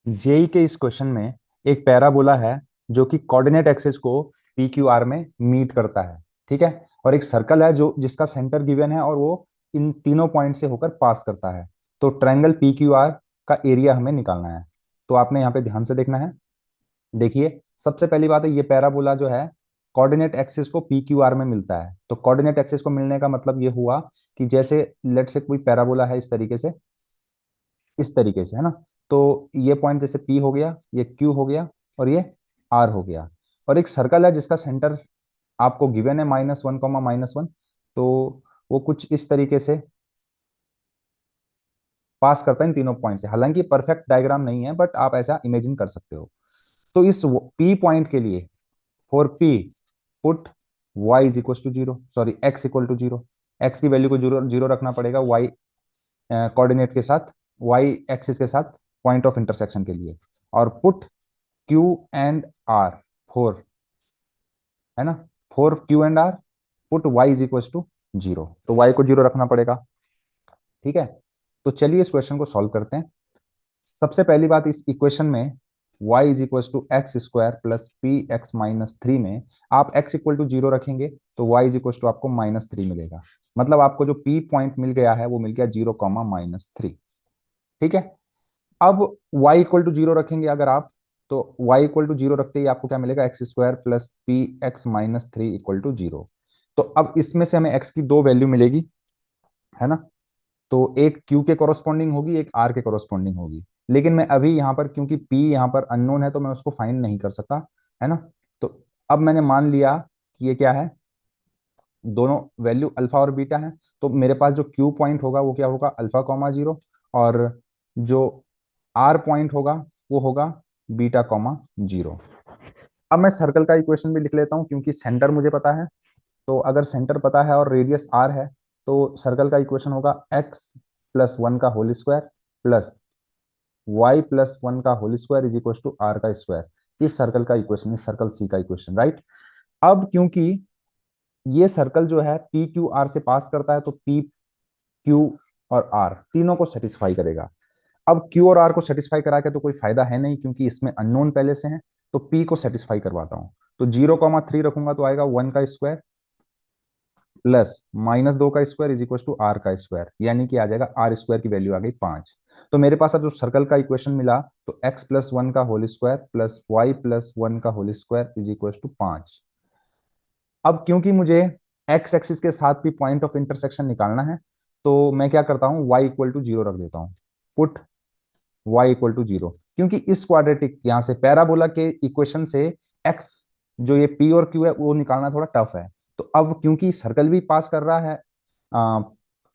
JEE के इस question में एक पैराबोला है जो कि कोऑर्डिनेट एक्सिस को पी क्यू आर में मीट करता है। ठीक है। और एक सर्कल है जो जिसका सेंटर गिवन है और वो इन तीनों पॉइंट से होकर पास करता है। तो ट्रायंगल पी क्यू आर का एरिया हमें निकालना है। तो आपने यहाँ पे ध्यान से देखना है। देखिए, सबसे पहली बात है, ये पैराबोला जो है कोऑर्डिनेट एक्सिस को पी क्यू आर में मिलता है। तो कोऑर्डिनेट एक्सिस को मिलने का मतलब ये हुआ कि जैसे लेट से कोई पैराबोला है इस तरीके से, है ना। तो ये पॉइंट जैसे P हो गया, ये Q हो गया, और ये R हो गया। और एक सर्कल है जिसका सेंटर आपको गिवन है -1, -1। तो वो कुछ इस तरीके से पास करता है इन तीनों पॉइंट से। हालांकि परफेक्ट डायग्राम नहीं है, बट आप ऐसा इमेजिन कर सकते हो। तो इस P पॉइंट के लिए, for P put y is equal to zero, sorry x equal to zero. x की वैल्यू को जीरो जीरो रखना पड़ेगा y कोऑर्डिनेट के साथ, y एक्सिस के साथ पॉइंट ऑफ इंटरसेक्शन के लिए। और put Q and R, for, है ना, for Q and R, put y is equal to zero. तो y को जीरो रखना पड़ेगा। ठीक है। तो चलिए इस क्वेश्चन को सॉल्व करते हैं। सबसे पहली बात, इस इक्वेशन में y is equal to x square plus p x minus three में आप x इक्वल टू जीरो रखेंगे तो y इज इक्वल टू आपको -3 मिलेगा। मतलब आपको जो p पॉइंट मिल गया है वो मिल गया 0, -3। ठीक है। अब y इक्वल टू जीरो रखेंगे अगर आप, तो y इक्वल टू जीरो रखते ही आपको क्या मिलेगा, x square plus p x minus three equal to zero. तो अब इसमें से हमें x की दो वैल्यू मिलेगी, है ना। तो एक q के कोरोस्पोंडिंग होगी, एक r के कोरोस्पोंडिंग होगी। लेकिन मैं अभी यहाँ पर, क्योंकि p यहाँ पर अननोन है, तो मैं उसको फाइंड नहीं कर सकता, है ना। तो अब मैंने मान लिया कि ये क्या है, दोनों वैल्यू अल्फा और बीटा है। तो मेरे पास जो q पॉइंट होगा वो क्या होगा, अल्फा, 0। और जो r पॉइंट होगा वो होगा बीटा, 0। अब मैं सर्कल का इक्वेशन भी लिख लेता हूँ, क्योंकि सेंटर मुझे पता है। तो अगर सेंटर पता है और रेडियस r है, तो सर्कल का इक्वेशन होगा x+1 का होल स्क्वायर प्लस y+1 का whole square is equal to r का स्क्वायर। इस सर्कल का इक्वेशन, इस सर्कल सी का इक्वेशन, राइट। अब क्योंकि ये सर्कल जो है पी क्यू आर से पास करता है, तो पी क्यू और आर तीनों को सेटिस्फाई करेगा। अब क्यू और आर को सेटिस्फाई करा के तो कोई फायदा है नहीं, क्योंकि इसमें अननोन पहले से है। तो पी को सेटिस्फाई करवाता हूं। तो 0, 3 रखूंगा तो आएगा 1 का स्क्वायर प्लस -2 का square is equal to r का स्क्वायर, यानी कि आ जाएगा आर स्क्वायर की वैल्यू आ गई 5। तो मेरे पास अब जो सर्कल का इक्वेशन मिला, तो x+1 का होल स्क्वायर प्लस y+1 का whole square is equal to 5। अब क्योंकि मुझे एक्स एक्सिस के साथ भी पॉइंट ऑफ इंटरसेक्शन निकालना है, तो मैं क्या करता हूं, y इक्वल टू जीरो रख देता हूं। Put y equal to zero, क्योंकि इस क्वाड्रेटिक यहां से पैराबोला के इक्वेशन से x, जो ये p और q है, वो निकालना थोड़ा टफ है। तो अब क्योंकि सर्कल भी पास कर रहा है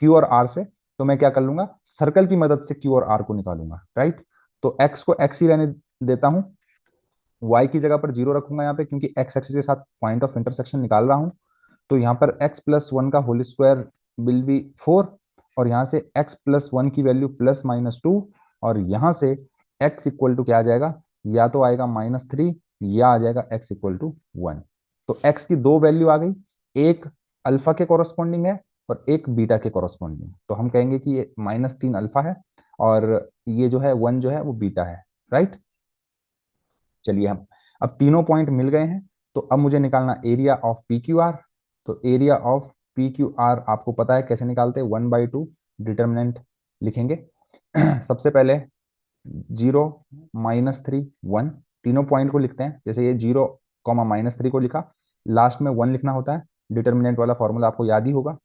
q और r से, तो मैं क्या कर लूंगा, सर्कल की मदद से q और r को निकालूंगा, राइट। तो x को x ही रहने देता हूं, y की जगह पर जीरो रखूंगा यहाँ पे, क्योंकि x एक्सिस के साथ पॉइंट ऑफ इंटरसेक्शन निकाल रहा हूं। तो यहाँ पर x+1 का होल स्क्वायर विल बी 4, और यहाँ से x+1 की वैल्यू +-2, और यहाँ से x इक्वल टू क्या आ जाएगा, या तो आएगा -3 या आ जाएगा x इक्वल टू 1। तो x की दो वैल्यू आ गई, एक अल्फा के कोरोस्पोंडिंग है और एक बीटा के कोरोस्पोंडिंग। तो हम कहेंगे कि ये -3 अल्फा है और ये जो है 1 जो है वो बीटा है, राइट। चलिए, हम अब तीनों पॉइंट मिल गए हैं। तो अब मुझे निकालना area of P Q R. तो area of P Q R आपको पता है कैसे निकालते हैं, 1/2 डिटर्मिनेंट लिखेंगे। सबसे पहले 0, -3, 1, तीनों पॉइंट को लिखते हैं। जैसे ये 0, -3 को लिखा, लास्ट में 1 लिखना होता है। डिटर्मिनेंट वाला फॉर्मूला आपको याद ही होगा,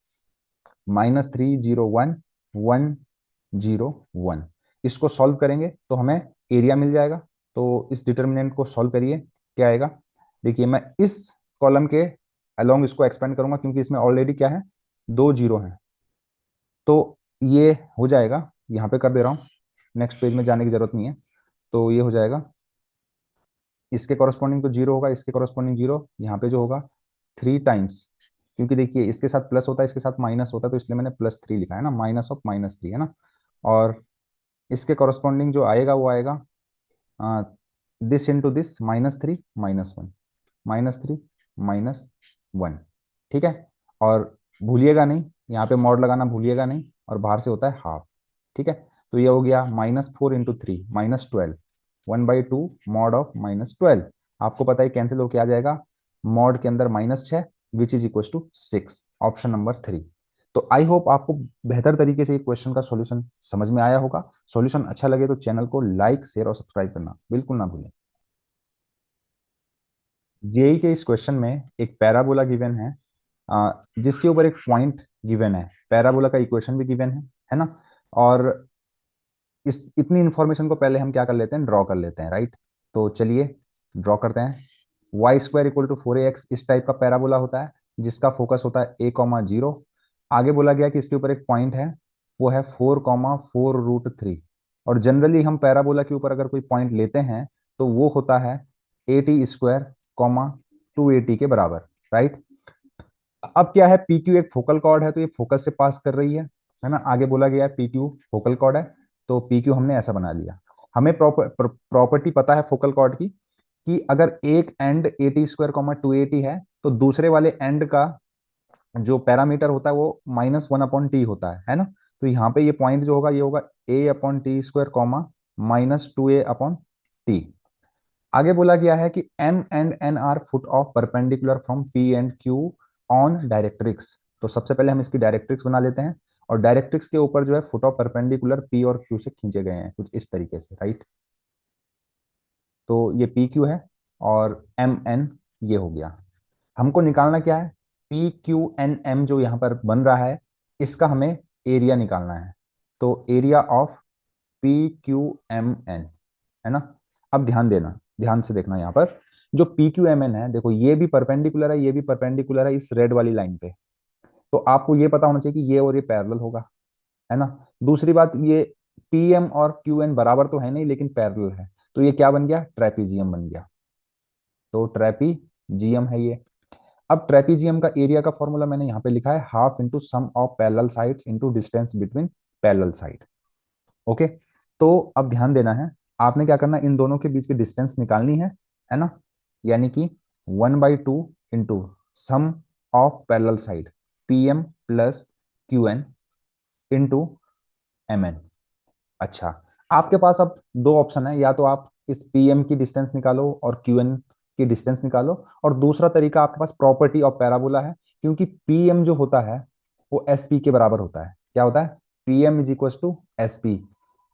-3, 0, 1, 1, 0, 1। इसको सॉल्व करेंगे तो हमें एरिया मिल जाएगा। तो इस डिटर्मिनेंट को सॉल्व करिए, क्या आएगा। देखिए, मैं इस कॉलम के अलोंग इसको एक्सपेंड करूंगा, क्योंकि इसमें ऑलरेडी क्या है, दो जीरो हैं। तो ये हो जाएगा, यहाँ पे कर दे रहा हूँ, नेक्स्ट पेज में जाने की जरूरत नहीं है। तो ये हो जाएगा, इसके कॉरस्पॉन्डिंग तो जीरो होगा, इसके कॉरस्पॉन्डिंग जीरो, यहाँ पे जो होगा 3 टाइम्स, क्योंकि देखिए इसके साथ प्लस होता है, इसके साथ माइनस होता है, तो इसलिए मैंने +3 लिखा है ना, -3, है ना। और इसके कॉरस्पॉन्डिंग जो आएगा वो आएगा दिस इंटू दिस, -3, -1, -3, -1। ठीक है। और भूलिएगा नहीं, यहाँ पे मॉड लगाना भूलिएगा नहीं, और बाहर से होता है हाफ। ठीक है। तो ये हो गया -4 × 3, -12। 1/2 मॉड ऑफ -12। आपको पता है कैंसिल होके आ जाएगा, मॉड के अंदर -6 which is equal to 6, option number 3। तो आई होप आपको बेहतर तरीके से क्वेश्चन का सॉल्यूशन समझ में आया होगा। सॉल्यूशन अच्छा लगे तो चैनल को लाइक, शेयर और सब्सक्राइब करना बिल्कुल ना भूलें। जेई के इस क्वेश्चन में एक पैराबोला गिवन है, जिसके ऊपर एक पॉइंट गिवन है, पैराबोला का इक्वेशन भी गिवन है ना। और इस इतनी इंफॉर्मेशन को पहले हम क्या कर लेते हैं, ड्रॉ कर लेते हैं, राइट। तो चलिए ड्रॉ करते हैं। y² = 4ax इस टाइप का पैराबोला होता है, जिसका फोकस होता है a,0। आगे बोला गया कि इसके ऊपर एक पॉइंट है, वो है 4,4√3। और जनरली हम पैराबोला के ऊपर अगर कोई पॉइंट लेते हैं तो वो होता है at², 280 के बराबर, राइट। अब क्या है, पी क्यू एक फोकल कॉर्ड है, तो ये फोकस से पास कर रही है ना। आगे बोला गया है पी क्यू फोकल कॉर्ड है, तो पी क्यू हमने ऐसा बना लिया। हमें प्रॉपर्टी पता है फोकल कॉर्ड की, कि अगर एक एंड at², 280 है, तो दूसरे वाले एंड का जो पैरामीटर होता है वो -1/t होता है ना। तो यहाँ पे ये पॉइंट जो होगा ये होगा a/t², -2a/t। आगे बोला गया है कि M and N are foot of perpendicular from P and Q on directrix. तो सबसे पहले हम इसकी डायरेक्ट्रिक्स बना लेते हैं, और डायरेक्ट्रिक्स के ऊपर जो है फुट ऑफ परपेंडिकुलर P और Q से खींचे गए हैं कुछ इस तरीके से, राइट। तो ये PQ है और MN ये हो गया। हमको निकालना क्या है, PQNM जो यहाँ पर बन रहा है, इसका हमें एरिया निकालना है। तो एरिया ऑफ PQMN, है ना। अब ध्यान देना, ध्यान से देखना, यहाँ पर जो PQMN है, देखो ये भी परपेंडिकुलर है, ये भी परपेंडिकुलर है इस रेड वाली लाइन पे। तो आपको ये पता होना चाहिए कि ये और ये पैरेलल होगा, है ना। दूसरी बात, ये PM और QN बराबर तो है नहीं लेकिन पैरेलल है, तो ये क्या बन गया, ट्रेपीजियम बन गया। तो ट्रेपीजियम है ये। अब ट्रेपीजियम का एरिया का फॉर्मूला मैंने यहाँ पे लिखा है, half into sum of parallel sides into distance between parallel side. Okay. तो अब ध्यान देना है, आपने क्या करना है, इन दोनों के बीच की डिस्टेंस निकालनी है ना। यानी कि 1/2 into sum of parallel side PM plus QN into MN। अच्छा, आपके पास अब दो ऑप्शन है, या तो आप इस PM की डिस्टेंस निकालो और QN की डिस्टेंस निकालो, और दूसरा तरीका आपके पास प्रॉपर्टी ऑफ पैराबोला है, क्योंकि PM जो होता है वो SP के बराबर होता है। क्या होता है, PM = SP।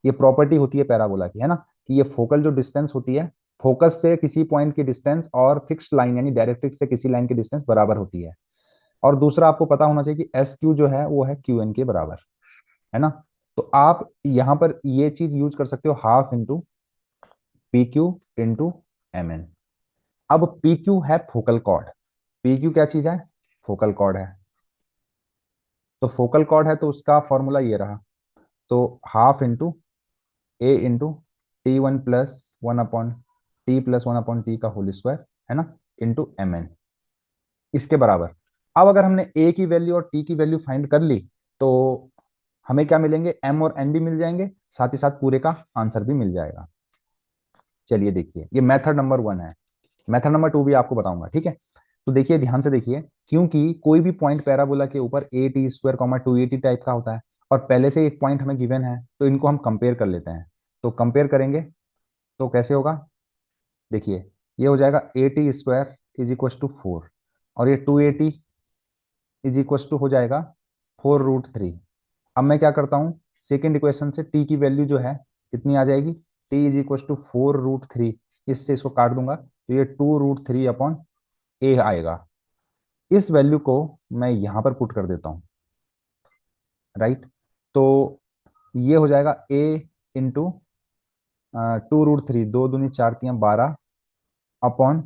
ये प्रॉपर्टी होती है पैराबोला की, है ना, कि ये फोकल जो डिस्टेंस होती है, फोकस से किसी पॉइंट की डिस्टेंस और फिक्स्ड लाइन यानी डायरेक्ट्रिक्स से किसी लाइन की डिस्टेंस बराबर होती है। और दूसरा आपको पता होना चाहिए कि SQ जो है वो है QN के बराबर, है ना। तो आप यहां पर ये चीज यूज कर सकते हो, half into PQ into MN। अब PQ है फोकल कॉर्ड, PQ क्या चीज है, फोकल कॉर्ड है। तो फोकल कॉर्ड है तो उसका फॉर्मूला ये रहा, तो half into A into T1 + 1/T का होल स्क्वायर, है ना, इंटू MN, इसके बराबर। अब अगर हमने A की वैल्यू और T की वैल्यू फाइंड कर ली, तो हमें क्या मिलेंगे, M और N भी मिल जाएंगे, साथ ही साथ पूरे का आंसर भी मिल जाएगा। चलिए देखिए, ये मेथड नंबर 1 है। मेथड नंबर 2 भी आपको बताऊंगा, ठीक है। तो देखिए ध्यान से देखिए, क्योंकि कोई भी पॉइंट पैराबोला के ऊपर at², 280 टाइप का होता है, और पहले से एक पॉइंट हमें गिवन है, तो इनको हम कंपेयर कर लेते हैं। तो कंपेयर करेंगे तो कैसे होगा, देखिए ये हो जाएगा at² = 4, और ये 280 हो जाएगा 4√3। अब मैं क्या करता हूँ, सेकेंड इक्वेशन से t की वैल्यू जो है कितनी आ जाएगी, t = 4√3, इससे इसको काट दूंगा तो ये 2√3/a आएगा। इस वैल्यू को मैं यहां पर पुट कर देता हूं, राइट। तो ये हो जाएगा a इंटू 2√3, 2×2 = 4, 12/a²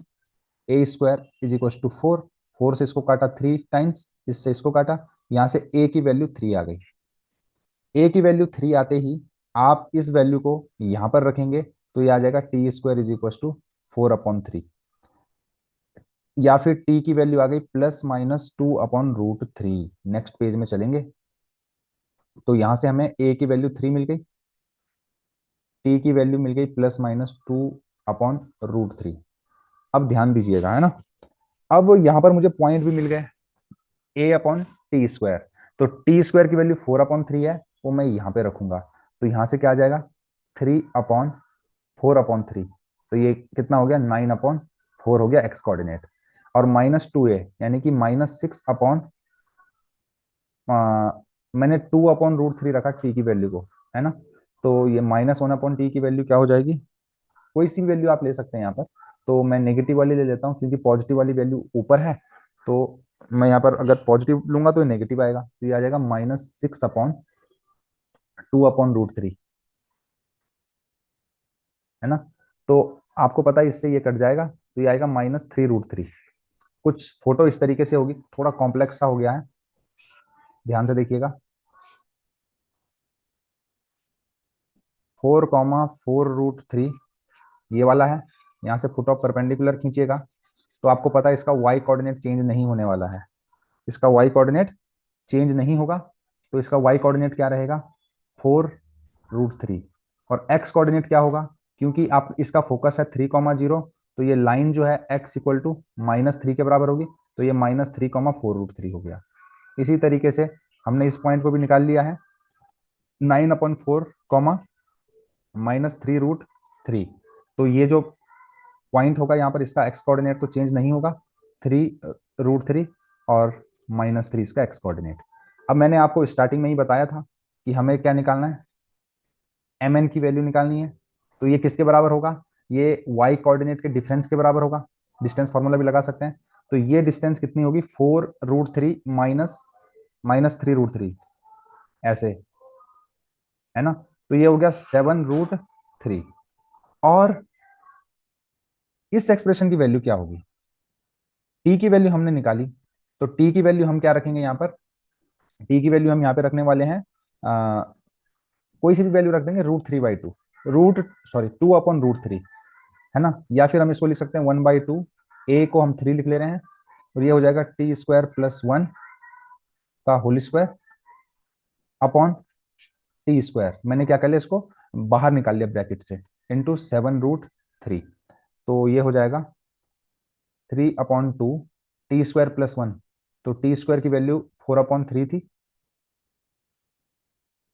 = 4। 4 से इसको काटा 3 टाइम्स, इससे इसको काटा, यहां से a की वैल्यू 3 आ गई। a की वैल्यू 3 आते ही आप इस वैल्यू को यहां पर रखेंगे, तो ये आ जाएगा t² = 4/3। या फिर t की वैल्यू आ गई +-2/√3। नेक्स्ट पेज में चलेंगे, तो यहां से हमें a की वैल्यू 3 मिल गई, t की वैल्यू मिल गई +-2/√3। अब ध्यान दीजिएगा, है ना। अब यहां पर मुझे पॉइंट भी मिल गए, a/t²। तो t² की वैल्यू 4/3 है, वो मैं यहां पे रखूंगा, तो यहां से क्या आ जाएगा, 3/4 4/3, तो ये कितना हो गया, 9/4 हो गया एक्स कोऑर्डिनेट। और -2a यानी कि -6 मैंने 2/√3 रखा टी की वैल्यू को, है ना। तो ये -1/t की वैल्यू क्या हो जाएगी, कोई सी वैल्यू आप ले सकते हैं यहाँ पर। तो मैं नेगेटिव वाली ले लेता हूँ क्योंकि पॉजिटिव वाली वैल्यू ऊपर है। तो मैं यहाँ पर अगर पॉजिटिव लूंगा तो ये नेगेटिव आएगा, तो ये आ जाएगा -6/2/√3, है ना। तो आपको पता है इससे ये कट जाएगा, तो ये आएगा -3√3। कुछ फोटो इस तरीके से होगी, थोड़ा कॉम्प्लेक्स सा हो गया है, ध्यान से देखिएगा। 4,4√3 ये वाला है। यहाँ से फुट ऑफ परपेंडिकुलर खींचिएगा, तो आपको पता है इसका वाई कोऑर्डिनेट चेंज नहीं होने वाला है। इसका वाई कोऑर्डिनेट चेंज नहीं होगा, तो इसका वाई कोऑर्डिनेट क्या रहेगा, 4√3। और एक्स कोऑर्डिनेट क्या होगा, क्योंकि आप इसका फोकस है 3,0, तो ये लाइन जो है x इक्वल टू -3 के बराबर होगी, तो ये -3,4√3 हो गया। इसी तरीके से हमने इस पॉइंट को भी निकाल लिया है, 9/4 -3√3। तो ये जो पॉइंट होगा यहाँ पर, इसका एक्स कोऑर्डिनेट तो चेंज नहीं होगा, 3√3 और -3 इसका एक्स कोऑर्डिनेट। अब मैंने आपको स्टार्टिंग में ही बताया था कि हमें क्या निकालना है, mn की वैल्यू निकालनी है। तो ये किसके बराबर होगा, ये y कोऑर्डिनेट के डिफरेंस के बराबर होगा। डिस्टेंस फॉर्मूला भी लगा सकते हैं। तो ये डिस्टेंस कितनी होगी, 4√3 -3√3, ऐसे, है ना। तो ये हो गया 7√3। और इस एक्सप्रेशन की वैल्यू क्या होगी, टी की वैल्यू हमने निकाली, तो टी की वैल्यू हम क्या रखेंगे यहाँ पर, टी की वैल्यू हम यहाँ पे रखने वाले हैं, कोई सी भी वैल्यू रख देंगे, √3/2, रूट सॉरी 2/√3, है ना। या फिर हम इसको लिख सकते हैं 1/2, ए को हम 3 लिख ले रहे हैं, और ये हो जाएगा t² + 1 का होल स्क्वायर अपॉन t²। मैंने क्या कर लिया, इसको बाहर निकाल लिया ब्रैकेट से, इंटू 7√3। तो ये हो जाएगा 3/2 t² + 1। तो t² की वैल्यू 4/3 थी,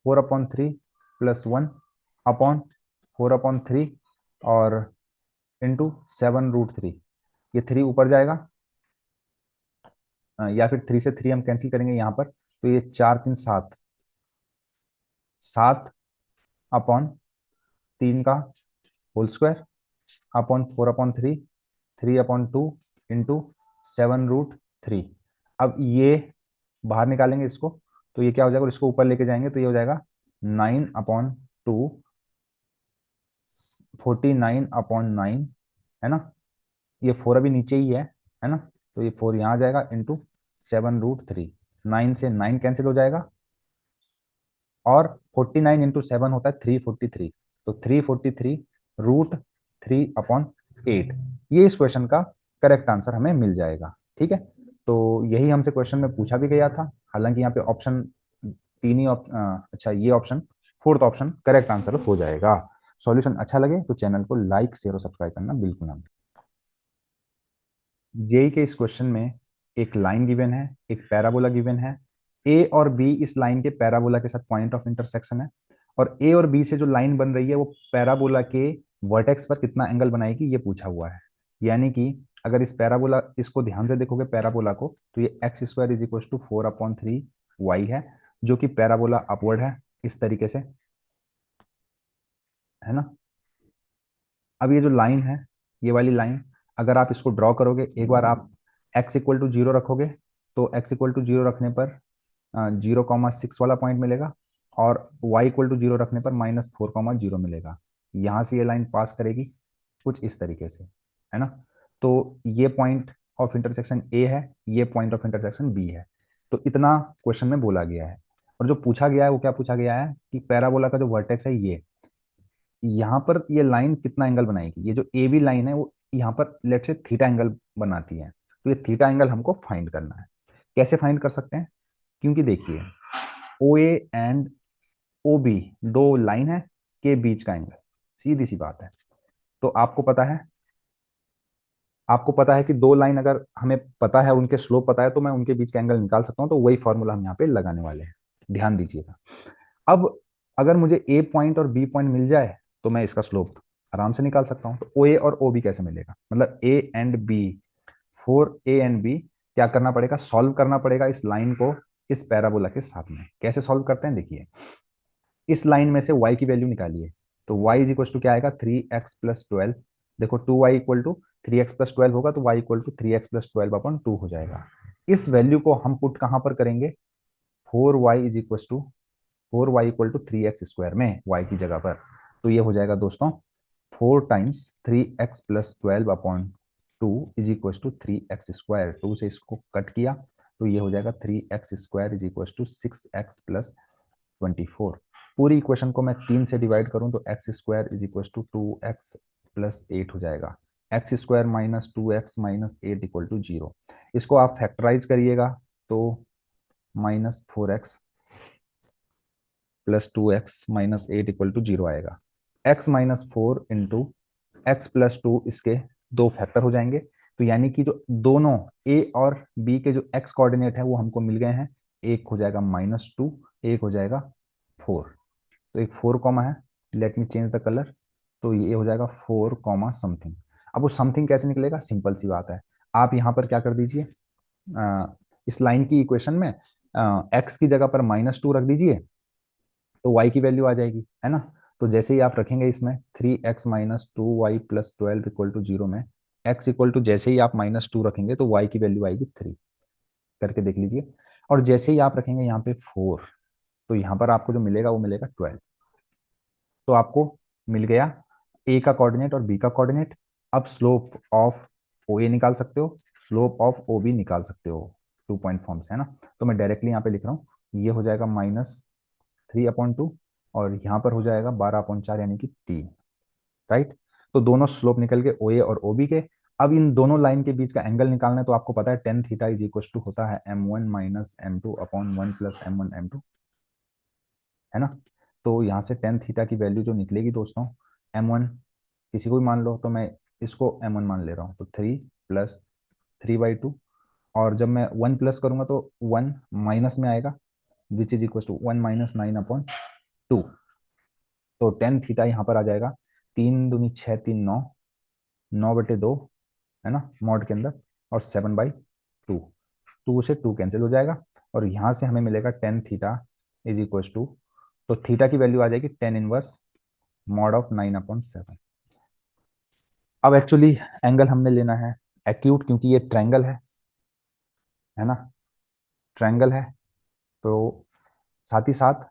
4/3 + 1 अपॉन 4/3 और इंटू 7√3। ये 3 ऊपर जाएगा, या फिर 3 से 3 हम कैंसिल करेंगे यहाँ पर, तो ये 4×3 = 7, 7/3 का होल स्क्वायर अपॉन 4/3, 3/2 इंटू 7√3। अब ये बाहर निकालेंगे इसको, तो ये क्या हो जाएगा, और इसको ऊपर लेके जाएंगे तो ये हो जाएगा 9/2, 49/9, है ना। ये 4 अभी नीचे ही है ना। तो ये 4 यहाँ आ जाएगा इंटू 7√3। 9 से 9 कैंसिल हो जाएगा, और 49 इंटू 7 होता है 343। तो 343√3/8, ये इस क्वेश्चन का करेक्ट आंसर हमें मिल जाएगा। ठीक है, तो यही हमसे क्वेश्चन में पूछा भी गया था। हालांकि यहाँ पे ऑप्शन तीन ही अच्छा, ये option, fourth option correct answer हो जाएगा। सॉल्यूशन अच्छा लगे तो चैनल को लाइक, शेयर और सब्सक्राइब करना बिल्कुल ना भूलें। जेई के इस क्वेश्चन में एक लाइन गिवन है, एक पैराबोला गिवन है। ए और बी इस लाइन के पैराबोला के साथ पॉइंट ऑफ इंटरसेक्शन है, और ए और बी से जो लाइन बन रही है वो पैराबोला के वर्टेक्स पर कितना एंगल बनाएगी ये पूछा हुआ है। यानी कि अगर इस पैराबोला, इसको ध्यान से देखोगे पैराबोला को, तो ये x² = 4/3y है, जो कि पैराबोला अपवर्ड है इस तरीके से, है ना। अब ये जो लाइन है, ये वाली लाइन, अगर आप इसको ड्रॉ करोगे, एक बार आप x = 0 रखोगे, तो x = 0 रखने पर 0,6 वाला पॉइंट मिलेगा, और y = 0 रखने पर -4,0 मिलेगा। यहाँ से ये लाइन पास करेगी कुछ इस तरीके से, है ना। तो ये पॉइंट ऑफ इंटरसेक्शन ए है, ये पॉइंट ऑफ इंटरसेक्शन बी है। तो इतना क्वेश्चन में बोला गया है। और जो पूछा गया है वो क्या पूछा गया है कि पैराबोला का जो वर्टेक्स है ये, यहाँ पर ये लाइन कितना एंगल बनाएगी। ये जो ए बी लाइन है वो यहाँ पर लेट से थीटा एंगल बनाती है, तो ये थीटा एंगल हमको फाइंड करना है। कैसे फाइंड कर सकते हैं, क्योंकि देखिए ओ ए एंड ओ बी दो लाइन है के बीच का एंगल, सीधी सी बात है। तो आपको पता है कि दो लाइन अगर हमें पता है, उनके स्लोप पता है, तो मैं उनके बीच का एंगल निकाल सकता हूं। तो वही फॉर्मूला हम यहाँ पे लगाने वाले हैं, ध्यान दीजिएगा। अब अगर मुझे ए पॉइंट और बी पॉइंट मिल जाए तो मैं इसका स्लोप आराम से निकाल सकता हूँ। तो ओ ए और ओ बी कैसे मिलेगा, मतलब A and B, for A and B क्या करना पड़ेगा, सॉल्व करना पड़ेगा इस लाइन को इस पैराबोला के साथ में। कैसे सॉल्व करते हैं, देखिए इस लाइन में से y की वैल्यू निकालिए। तो y इज इक्वल टू क्या आएगा, 3x+12। देखो 2y इक्वल टू 3x+12 होगा, तो y इक्वल टू 3x+12/2 हो जाएगा। इस वैल्यू को हम पुट कहां पर करेंगे, 4y इक्वल टू 3x² में y की जगह पर। तो ये हो जाएगा दोस्तों 4 times 3x+12/2 is equal to 3x²। 2 से इसको कट किया तो ये हो जाएगा 3x² is equal to 6x+24। पूरी इक्वेशन को मैं 3 से डिवाइड करूं तो x² is equal to 2x+8 हो जाएगा। x² minus 2x-8 equal to 0। इसको आप फैक्टराइज करिएगा तो -4x+2x-8 इक्वल टू 0 आएगा। x-4 इंटू x+2 इसके दो फैक्टर हो जाएंगे। तो यानी कि जो दोनों a और b के जो x कोऑर्डिनेट है वो हमको मिल गए हैं। एक हो जाएगा -2, एक हो जाएगा 4। तो एक 4 कॉमा है, let me change the colour. तो ये हो जाएगा 4 कॉमा समथिंग। अब वो समथिंग कैसे निकलेगा, सिंपल सी बात है। आप यहाँ पर क्या कर दीजिए, इस लाइन की इक्वेशन में x की जगह पर -2 रख दीजिए तो y की वैल्यू आ जाएगी, है ना। तो जैसे ही आप रखेंगे इसमें 3x-2y+12 इक्वल टू 0 में x इक्वल टू, जैसे ही आप -2 रखेंगे तो y की वैल्यू आएगी 3, करके देख लीजिए। और जैसे ही आप रखेंगे यहाँ पे 4 तो यहाँ पर आपको जो मिलेगा वो मिलेगा 12। तो आपको मिल गया ए का कोऑर्डिनेट और बी का कोऑर्डिनेट। अब स्लोप ऑफ ओ ए निकाल सकते हो, स्लोप ऑफ ओ बी निकाल सकते हो 2 पॉइंट फॉर्म से, है ना। तो मैं डायरेक्टली यहाँ पे लिख रहा हूँ, ये हो जाएगा -3/2 और यहाँ पर हो जाएगा 12/4 यानी कि 3, राइट। तो दोनों स्लोप निकल के ओ ए और ओ बी के। अब इन दोनों लाइन के बीच का एंगल निकालना है तो आपको पता है tan theta is equal to होता है m1-m2/1 + m1m2, है ना। तो यहाँ से टेन थीटा की वैल्यू जो निकलेगी दोस्तों, m1 किसी को भी मान लो, तो मैं इसको m1 मान ले रहा हूँ, तो 3 + 3/2। और जब मैं 1 प्लस करूंगा तो 1 माइनस में आएगा, विच इज इक्वल टू 1 - 9/2। तो टेन थीटा यहाँ पर आ जाएगा 3×2 = 6, 3 = 9, 9/2, है ना, मॉड के अंदर, और 7/2। 2 से 2 कैंसिल हो जाएगा और यहाँ से हमें मिलेगा tan theta is equal to, तो थीटा की वैल्यू आ जाएगी टेन इनवर्स मॉड ऑफ 9/7। अब एक्चुअली एंगल हमने लेना है एक्यूट, क्योंकि ये ट्रायंगल है ना, ट्रायंगल है। तो साथ ही साथ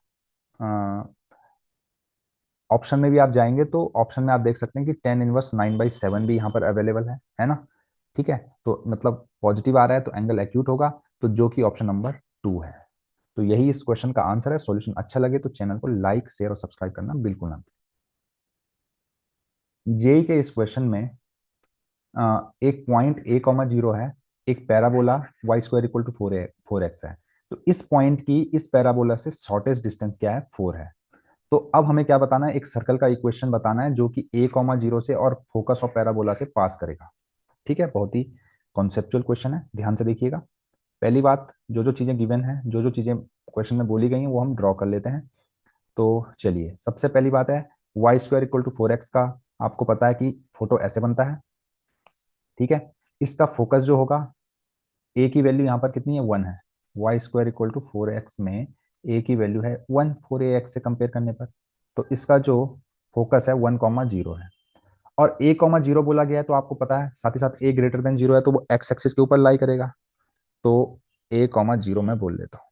ऑप्शन में भी आप जाएंगे तो ऑप्शन में आप देख सकते हैं कि टेन इनवर्स 9/7 भी यहाँ पर अवेलेबल है ना। ठीक है, तो मतलब पॉजिटिव आ रहा है तो एंगल एक्यूट होगा, तो जो कि ऑप्शन नंबर 2 है। तो यही इस क्वेश्चन का आंसर है। सॉल्यूशन अच्छा लगे तो चैनल को लाइक, शेयर और सब्सक्राइब करना बिल्कुल ना। जेई के इस क्वेश्चन में एक पॉइंट a,0 है, एक parabola y² equal to 4x है। तो इस पॉइंट की इस पैराबोला से शॉर्टेस्ट डिस्टेंस क्या है, 4 है। तो अब हमें क्या बताना है, एक सर्कल का इक्वेशन बताना है जो कि a,0 से और फोकस ऑफ पैराबोला से पास करेगा। ठीक है, बहुत ही कॉन्सेप्चुअल क्वेश्चन है, ध्यान से देखिएगा। पहली बात, जो जो चीजें गिवन है, जो जो चीजें क्वेश्चन में बोली गई हैं वो हम ड्रॉ कर लेते हैं। तो चलिए, सबसे पहली बात है y² इक्वल टू 4x का आपको पता है कि फोटो ऐसे बनता है। ठीक है, इसका फोकस जो होगा, ए की वैल्यू यहाँ पर कितनी है, 1 है। y² इक्वल टू 4x में ए की वैल्यू है 1, 4ax से कंपेयर करने पर। तो इसका जो फोकस है 1,0 है। और a,0 बोला गया है तो आपको पता है साथ ही साथ a 0 है तो वो x एक्सिस के ऊपर लाई करेगा। तो a,0 मैं बोल देता हूँ।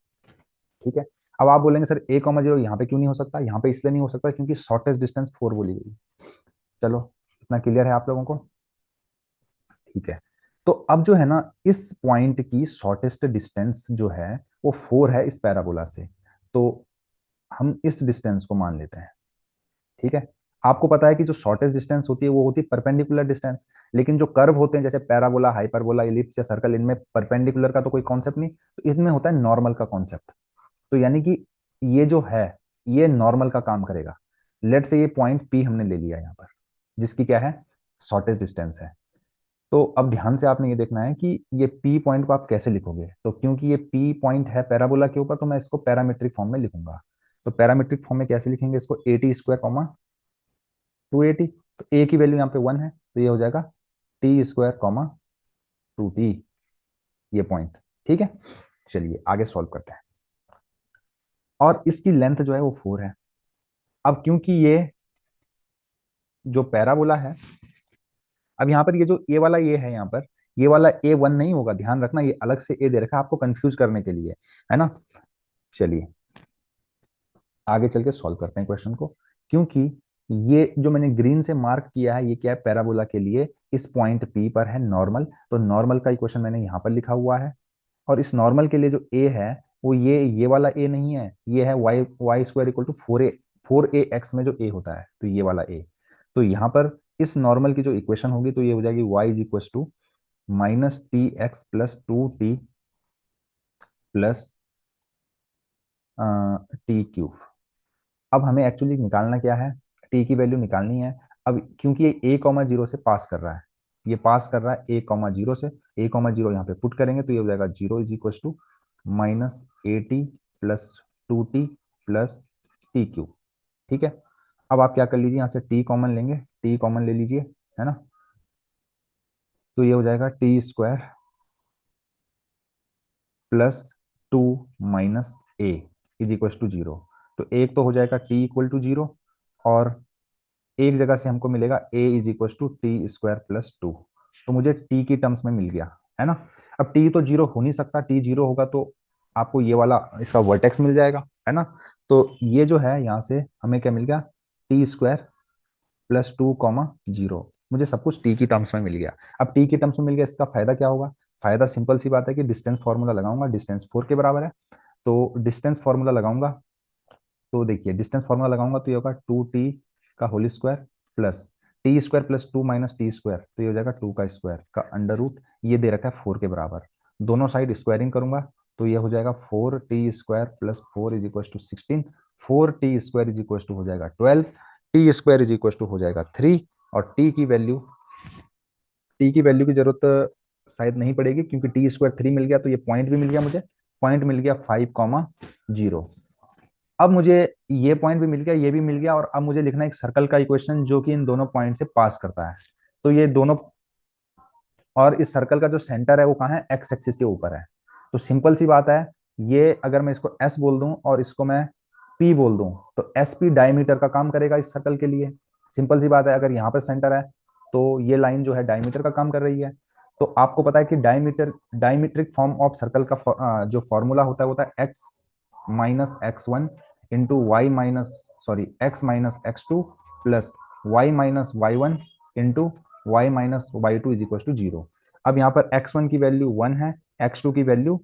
ठीक है, अब आप बोलेंगे सर a,0 यहाँ पे क्यों नहीं हो सकता, यहाँ पे इसलिए नहीं हो सकता क्योंकि शॉर्टेस्ट डिस्टेंस 4 बोली गई। चलो, इतना क्लियर है आप लोगों को। ठीक है, तो अब जो है ना, इस पॉइंट की शॉर्टेस्ट डिस्टेंस जो है वो 4 है इस पैराबोला से। तो हम इस डिस्टेंस को मान लेते हैं। ठीक है, आपको पता है कि जो शॉर्टेस्ट डिस्टेंस होती है वो होती है परपेंडिकुलर डिस्टेंस। लेकिन जो कर्व होते हैं जैसे पैराबोला, हाइपरबोला, इलिप्स या सर्कल, इनमें परपेंडिकुलर का तो कोई कॉन्सेप्ट नहीं, तो इसमें होता है नॉर्मल का कॉन्सेप्ट। तो यानी कि ये जो है ये नॉर्मल का काम करेगा। लेट से ये पॉइंट पी हमने ले लिया यहाँ पर, जिसकी क्या है, शॉर्टेस्ट डिस्टेंस है। तो अब ध्यान से आपने ये देखना है कि ये पी पॉइंट को आप कैसे लिखोगे। तो क्योंकि ये पी पॉइंट है पैराबोला के ऊपर तो मैं इसको पैरामीट्रिक फॉर्म में लिखूंगा। तो पैरामीट्रिक फॉर्म में कैसे लिखेंगे इसको, 80² 280। तो ए की वैल्यू यहाँ पे 1 है, तो ये हो जाएगा टी स्क्वायर कॉमा 2t, ये पॉइंट। ठीक है, चलिए आगे सॉल्व करते हैं। और इसकी लेंथ जो है वो 4 है। अब क्योंकि ये जो पैराबोला है, अब यहाँ पर ये जो ए वाला ए है, यहाँ पर ये वाला A1 नहीं होगा, ध्यान रखना, ये अलग से ए दे रखा है आपको कंफ्यूज करने के लिए, है ना। चलिए आगे चल के सॉल्व करते हैं क्वेश्चन को। क्योंकि ये जो मैंने ग्रीन से मार्क किया है, ये क्या है, पैराबोला के लिए इस पॉइंट P पर है नॉर्मल, तो नॉर्मल का इक्वेशन मैंने यहाँ पर लिखा हुआ है। और इस नॉर्मल के लिए जो ए है वो ये वाला ए नहीं है, ये है y square equal to 4a x में जो ए होता है, तो ये वाला ए। तो यहाँ पर इस नॉर्मल की जो इक्वेशन होगी तो ये हो जाएगी y is equal to -tx + 2t plus t³ अब हमें एक्चुअली निकालना क्या है, टी की वैल्यू निकालनी है। अब क्योंकि ये ए कॉमा जीरो से पास कर रहा है, ये पास कर रहा है ए कॉमा जीरो से, ए कॉमा जीरो यहाँ पे पुट करेंगे तो ये हो जाएगा 0 is equal to -at + 2t plus t³। ठीक है, अब आप क्या कर लीजिए, यहाँ से टी कॉमन लेंगे, टी कॉमन ले लीजिए, है ना। तो ये हो जाएगा t² + 2 - a is equal to 0। तो एक तो हो जाएगा t इक्वल टू 0, और एक जगह से हमको मिलेगा a is equal to t² + 2। तो मुझे t की टर्म्स में मिल गया, है ना। अब t तो 0 हो नहीं सकता, t 0 होगा तो आपको ये वाला इसका वर्टेक्स मिल जाएगा, है ना। तो ये जो है यहाँ से हमें क्या मिल गया, t² + 2, 0। मुझे सब कुछ t की टर्म्स में मिल गया। अब t की टर्म्स में मिल गया, इसका फायदा क्या होगा, फायदा सिंपल सी बात है कि डिस्टेंस फार्मूला लगाऊंगा, डिस्टेंस 4 के बराबर है। तो डिस्टेंस फार्मूला लगाऊंगा, तो देखिए डिस्टेंस फार्मूला लगाऊंगा तो ये होगा 2t का whole square plus t² + 2 - t², तो ये हो जाएगा 2 का स्क्वायर का अंडर रूट, ये दे रखा है 4 के बराबर। दोनों साइड स्क्वायरिंग करूंगा तो ये हो जाएगा 4t² + 4 is equal to 16, 4t² is equal to हो जाएगा 12, t² इज इक्वल टू हो जाएगा 3। और टी की वैल्यू की जरूरत शायद नहीं पड़ेगी, क्योंकि t² 3 मिल गया, तो ये पॉइंट भी मिल गया मुझे, पॉइंट मिल गया 5, 0। अब मुझे ये पॉइंट भी मिल गया, ये भी मिल गया, और अब मुझे लिखना है एक सर्कल का इक्वेशन जो कि इन दोनों पॉइंट से पास करता है। तो ये दोनों, और इस सर्कल का जो सेंटर है वो कहाँ है, एक्स एक्सिस के ऊपर है। तो सिंपल सी बात है, ये अगर मैं इसको एस बोल दूं और इसको मैं पी बोल दूं, तो एस पी डायमीटर का काम करेगा इस सर्कल के लिए। सिंपल सी बात है, अगर यहाँ पर सेंटर है तो ये लाइन जो है डायमीटर का काम कर रही है। तो आपको पता है कि डायमीट्रिक फॉर्म ऑफ सर्कल का जो फॉर्मूला होता है x - x1 into y minus sorry x - x2 plus y - y1 into y - y2 is equal to 0। अब यहाँ पर x1 की वैल्यू 1 है, x2 की वैल्यू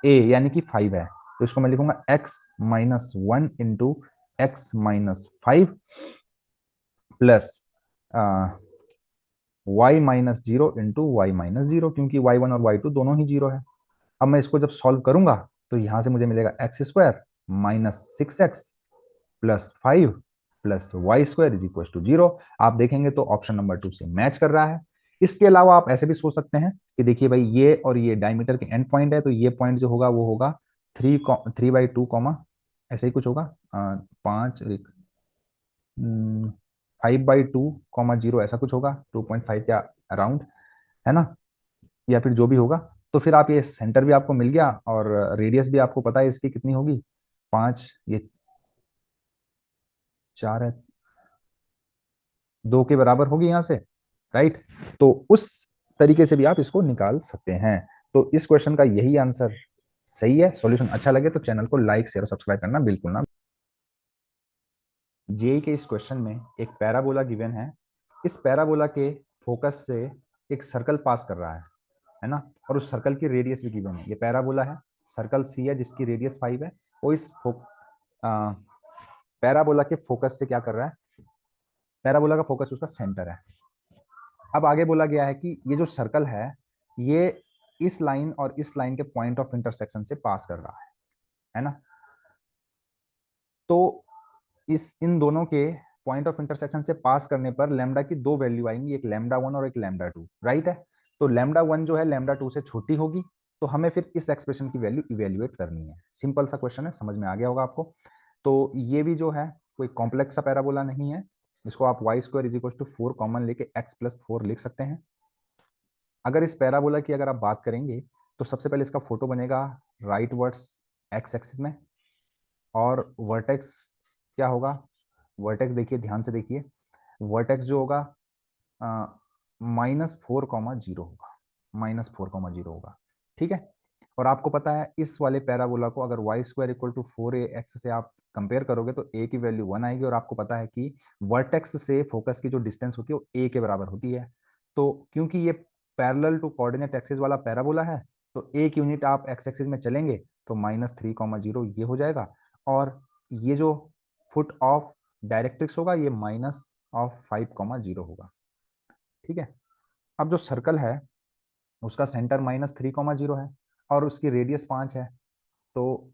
a यानी कि 5 है, तो इसको मैं लिखूंगा x - 1 into x - 5 plus y - 0 into y - 0, क्योंकि y1 और y2 दोनों ही 0 है। अब मैं इसको जब सॉल्व करूंगा तो यहां से मुझे मिलेगा x² - 6x plus 5 plus y² is equal to 0। आप देखेंगे तो ऑप्शन नंबर 2 से मैच कर रहा है। इसके अलावा आप ऐसे भी सोच सकते हैं कि देखिए भाई, ये और ये डायमीटर के एंड पॉइंट है, तो ये पॉइंट जो होगा वो होगा 3/2 कॉमा ऐसे ही कुछ होगा, 5 5/2, 0 ऐसा कुछ होगा, 2.5 के अराउंड, है ना, या फिर जो भी होगा। तो फिर आप ये सेंटर भी आपको मिल गया, और रेडियस भी आपको पता है इसकी कितनी होगी, 5, ये 4 है, 2 के बराबर होगी यहाँ से, राइट। तो उस तरीके से भी आप इसको निकाल सकते हैं। तो इस क्वेश्चन का यही आंसर सही है। सॉल्यूशन अच्छा लगे तो चैनल को लाइक शेयर और सब्सक्राइब करना बिल्कुल ना। जेई के इस क्वेश्चन में एक पैराबोला गिवन है, इस पैराबोला के फोकस से एक सर्कल पास कर रहा है ना, और उस सर्कल की रेडियस भी गिवन है। ये पैराबोला है, सर्कल सी है जिसकी रेडियस 5 है, वो इस पैराबोला के फोकस से क्या कर रहा है, पैराबोला का फोकस उसका सेंटर है। अब आगे बोला गया है कि ये जो सर्कल ये इस लाइन और इस लाइन के पॉइंट ऑफ इंटरसेक्शन से पास कर रहा है ना। तो इस इन दोनों के पॉइंट ऑफ इंटरसेक्शन से पास करने पर लैम्डा की दो वैल्यू आएंगी, एक λ1 और एक λ2, राइट है। तो λ1 जो है λ2 से छोटी होगी, तो हमें फिर इस एक्सप्रेशन की वैल्यू इवेल्युएट करनी है। सिंपल सा क्वेश्चन है, समझ में आ गया होगा आपको। तो ये भी जो है कोई कॉम्प्लेक्स सा पैराबोला नहीं है, इसको आप y square is equal to 4 common लेके एक्स प्लस 4 लिख सकते हैं। अगर इस पैराबोला की अगर आप बात करेंगे तो सबसे पहले इसका फोटो बनेगा राइट वर्ड्स एक्स एक्सिस में, और वर्टेक्स क्या होगा, वर्टेक्स देखिए ध्यान से देखिए, वर्टेक्स जो होगा -4,0 होगा, -4,0 होगा, ठीक है। और आपको पता है इस वाले पैराबोला को अगर Y square equal to 4ax से आप कंपेयर करोगे तो a की वैल्यू 1 आएगी, और आपको पता है कि वर्टेक्स से फोकस की जो डिस्टेंस होती है वो a के बराबर होती है। तो क्योंकि ये पैरेलल टू कोऑर्डिनेट एक्सिस वाला पैराबोला है, तो a की यूनिट आप एक्स एक्सिस में चलेंगे तो -3,0 ये हो जाएगा, और ये जो फुट ऑफ डायरेक्ट्रिक्स होगा ये -5,0 होगा, ठीक है। अब जो सर्कल है उसका सेंटर -3,0 है, और उसकी रेडियस 5 है, तो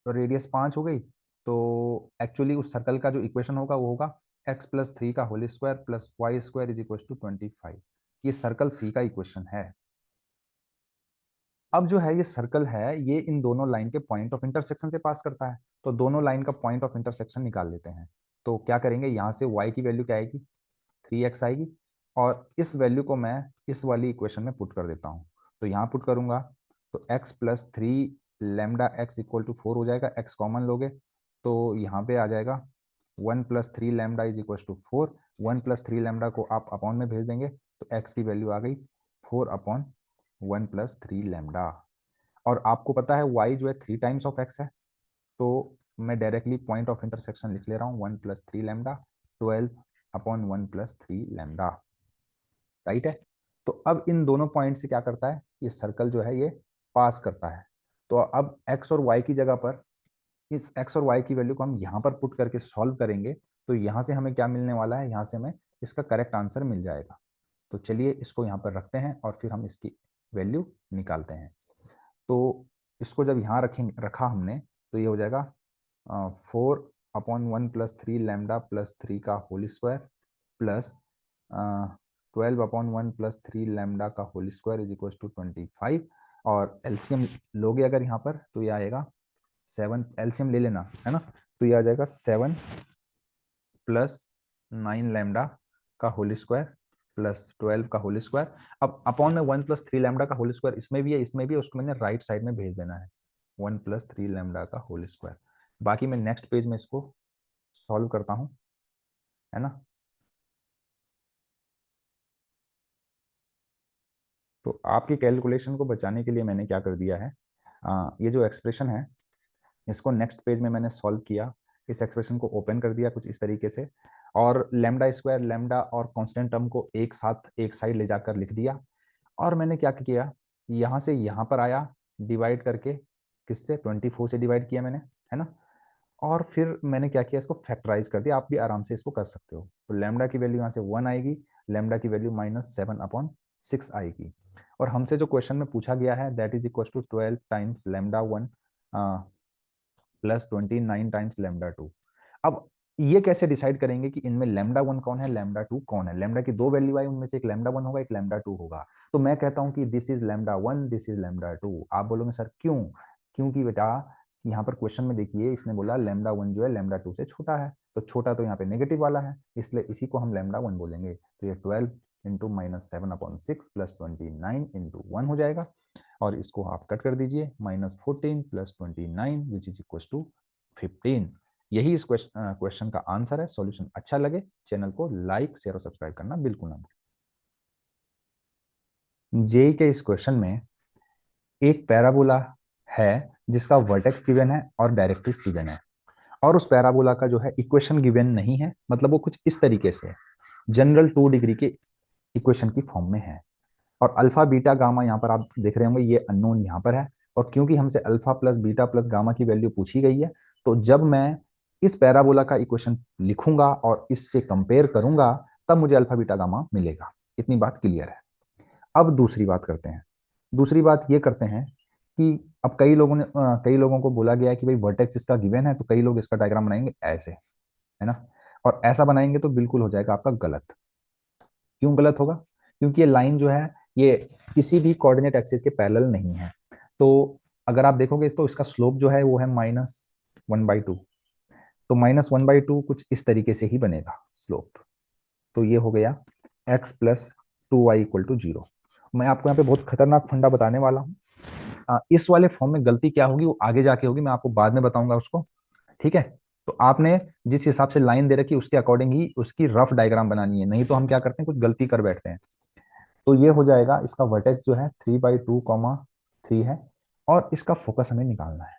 रेडियस 5 हो गई। तो एक्चुअली उस सर्कल का जो इक्वेशन होगा वो होगा x+3 का whole square plus y square is equal to 25। ये सर्कल सी का इक्वेशन है। अब जो है ये सर्कल है ये इन दोनों लाइन के पॉइंट ऑफ इंटरसेक्शन से पास करता है, तो दोनों लाइन का पॉइंट ऑफ इंटरसेक्शन निकाल लेते हैं। तो क्या करेंगे, यहाँ से y की वैल्यू क्या आएगी, 3x आएगी, और इस वैल्यू को मैं इस वाली इक्वेशन में पुट कर देता हूँ। तो यहाँ पुट करूंगा तो x+3 λx इक्वल टू 4 हो जाएगा, x कॉमन लोगे तो यहाँ पे आ जाएगा 1+3 λ इज इक्वल टू 4। 1+3 λ को आप अपॉन में भेज देंगे तो x की वैल्यू आ गई 4/1+3 λ। और आपको पता है y जो है 3 टाइम्स ऑफ x है, तो मैं डायरेक्टली पॉइंट ऑफ इंटरसेक्शन लिख ले रहा हूँ 1+3 λ, 12/1+3 λ, राइट है। तो अब इन दोनों पॉइंट से क्या करता है, ये सर्कल जो है ये पास करता है। तो अब x और y की जगह पर इस x और y की वैल्यू को हम यहाँ पर पुट करके सॉल्व करेंगे, तो यहाँ से हमें क्या मिलने वाला है, यहाँ से हमें इसका करेक्ट आंसर मिल जाएगा। तो चलिए इसको यहाँ पर रखते हैं और फिर हम इसकी वैल्यू निकालते हैं। तो इसको जब यहाँ रखेंगे, रखा हमने, तो ये हो जाएगा 4/1+3 λ+3 का होल स्क्वायर प्लस 12/1+3 λ का whole square is equal to 25। और एलसीएम लोगे अगर यहाँ पर तो ये आएगा 7, एलसीएम ले लेना है ना, तो ये आ जाएगा 7+9 λ का होल स्क्वायर प्लस 12 का होल स्क्वायर। अब अपॉन में 1+3 λ का होल स्क्वायर इसमें भी है, इसमें भी है, उसको मैंने राइट साइड में भेज देना है 1+3 λ का होल स्क्वायर। बाकी मैं नेक्स्ट पेज में इसको सॉल्व करता हूँ, है ना। तो आपकी कैलकुलेशन को बचाने के लिए मैंने क्या कर दिया है, ये जो एक्सप्रेशन है इसको नेक्स्ट पेज में मैंने सॉल्व किया, इस एक्सप्रेशन को ओपन कर दिया कुछ इस तरीके से, और लैम्डा स्क्वायर लैम्डा और कांस्टेंट टर्म को एक साथ एक साइड ले जाकर लिख दिया। और मैंने क्या किया, यहाँ से यहाँ पर आया डिवाइड करके, किससे, 24 से डिवाइड किया मैंने, है ना। और फिर मैंने क्या किया, इसको फैक्टराइज कर दिया, आप भी आराम से इसको कर सकते हो। तो लैम्डा की वैल्यू यहाँ से 1 आएगी, लैम्डा की वैल्यू -7/6 आएगी। और हमसे जो क्वेश्चन में पूछा गया है that is equal to 12 times λ1 plus 29 times λ2। अब ये कैसे डिसाइड करेंगे कि इनमें λ1 कौन है, λ2 कौन है। लैम्डा की दो वैल्यू आई, उनमें से एक λ1 होगा, एक λ2 होगा। तो मैं कहता हूं कि दिस इज λ1, दिस इज λ2। आप बोलोगे सर क्यों, क्योंकि बेटा यहाँ पर क्वेश्चन में देखिए इसने बोला λ1 जो है λ2 से छोटा है, तो छोटा तो यहाँ पे नेगेटिव वाला है, इसलिए इसी को हम λ1 बोलेंगे। तो ये 12 इंटू -7/6 प्लस 29 इंटू 1 हो जाएगा, और इसको आप कट कर दीजिए, -14 plus 29 which is equal to 15। यही इस क्वेश्चन का आंसर है। सॉल्यूशन अच्छा लगे चैनल को लाइक शेयर और सब्सक्राइब करना बिल्कुल ना भूलें। जेई के इस क्वेश्चन में एक पैराबोला है जिसका वर्टेक्स गिवन है और डायरेक्ट्रिक्स गिवन है, और उस पैराबोला का जो है इक्वेशन गिवन नहीं है, मतलब वो कुछ इस तरीके से है, जनरल 2 डिग्री के इक्वेशन की फॉर्म में है। और अल्फा बीटा गामा यहाँ पर आप देख रहे होंगे ये अननोन यहाँ पर है, और क्योंकि हमसे alpha plus beta plus gamma की वैल्यू पूछी गई है, तो जब मैं इस पैराबोला का इक्वेशन लिखूंगा और इससे कंपेयर करूंगा तब मुझे अल्फा बीटा गामा मिलेगा। इतनी बात क्लियर है। अब दूसरी बात करते हैं, दूसरी बात ये करते हैं कि अब कई लोगों को बोला गया है कि भाई वर्टेक्स इसका गिवन है, तो कई लोग इसका डायग्राम बनाएंगे ऐसे, है ना। और ऐसा बनाएंगे तो बिल्कुल हो जाएगा आपका गलत। क्यों गलत होगा, क्योंकि ये लाइन जो है ये किसी भी कोऑर्डिनेट एक्सिस के पैरेलल नहीं है। तो अगर आप देखोगे तो इसका स्लोप जो है वो है -1/2। तो -1/2 कुछ इस तरीके से ही बनेगा स्लोप। तो ये हो गया x plus 2y equal to 0। मैं आपको यहाँ पे बहुत खतरनाक फंडा बताने वाला हूँ। इस वाले फॉर्म में गलती क्या होगी वो आगे जाके होगी, मैं आपको बाद में बताऊंगा उसको। ठीक है, तो आपने जिस हिसाब से लाइन दे रखी उसके अकॉर्डिंग ही उसकी रफ डायग्राम बनानी है, नहीं तो हम क्या करते हैं कुछ गलती कर बैठते हैं। तो ये हो जाएगा, इसका वर्टेक्स जो है 3/2, 3 है, और इसका फोकस हमें निकालना है।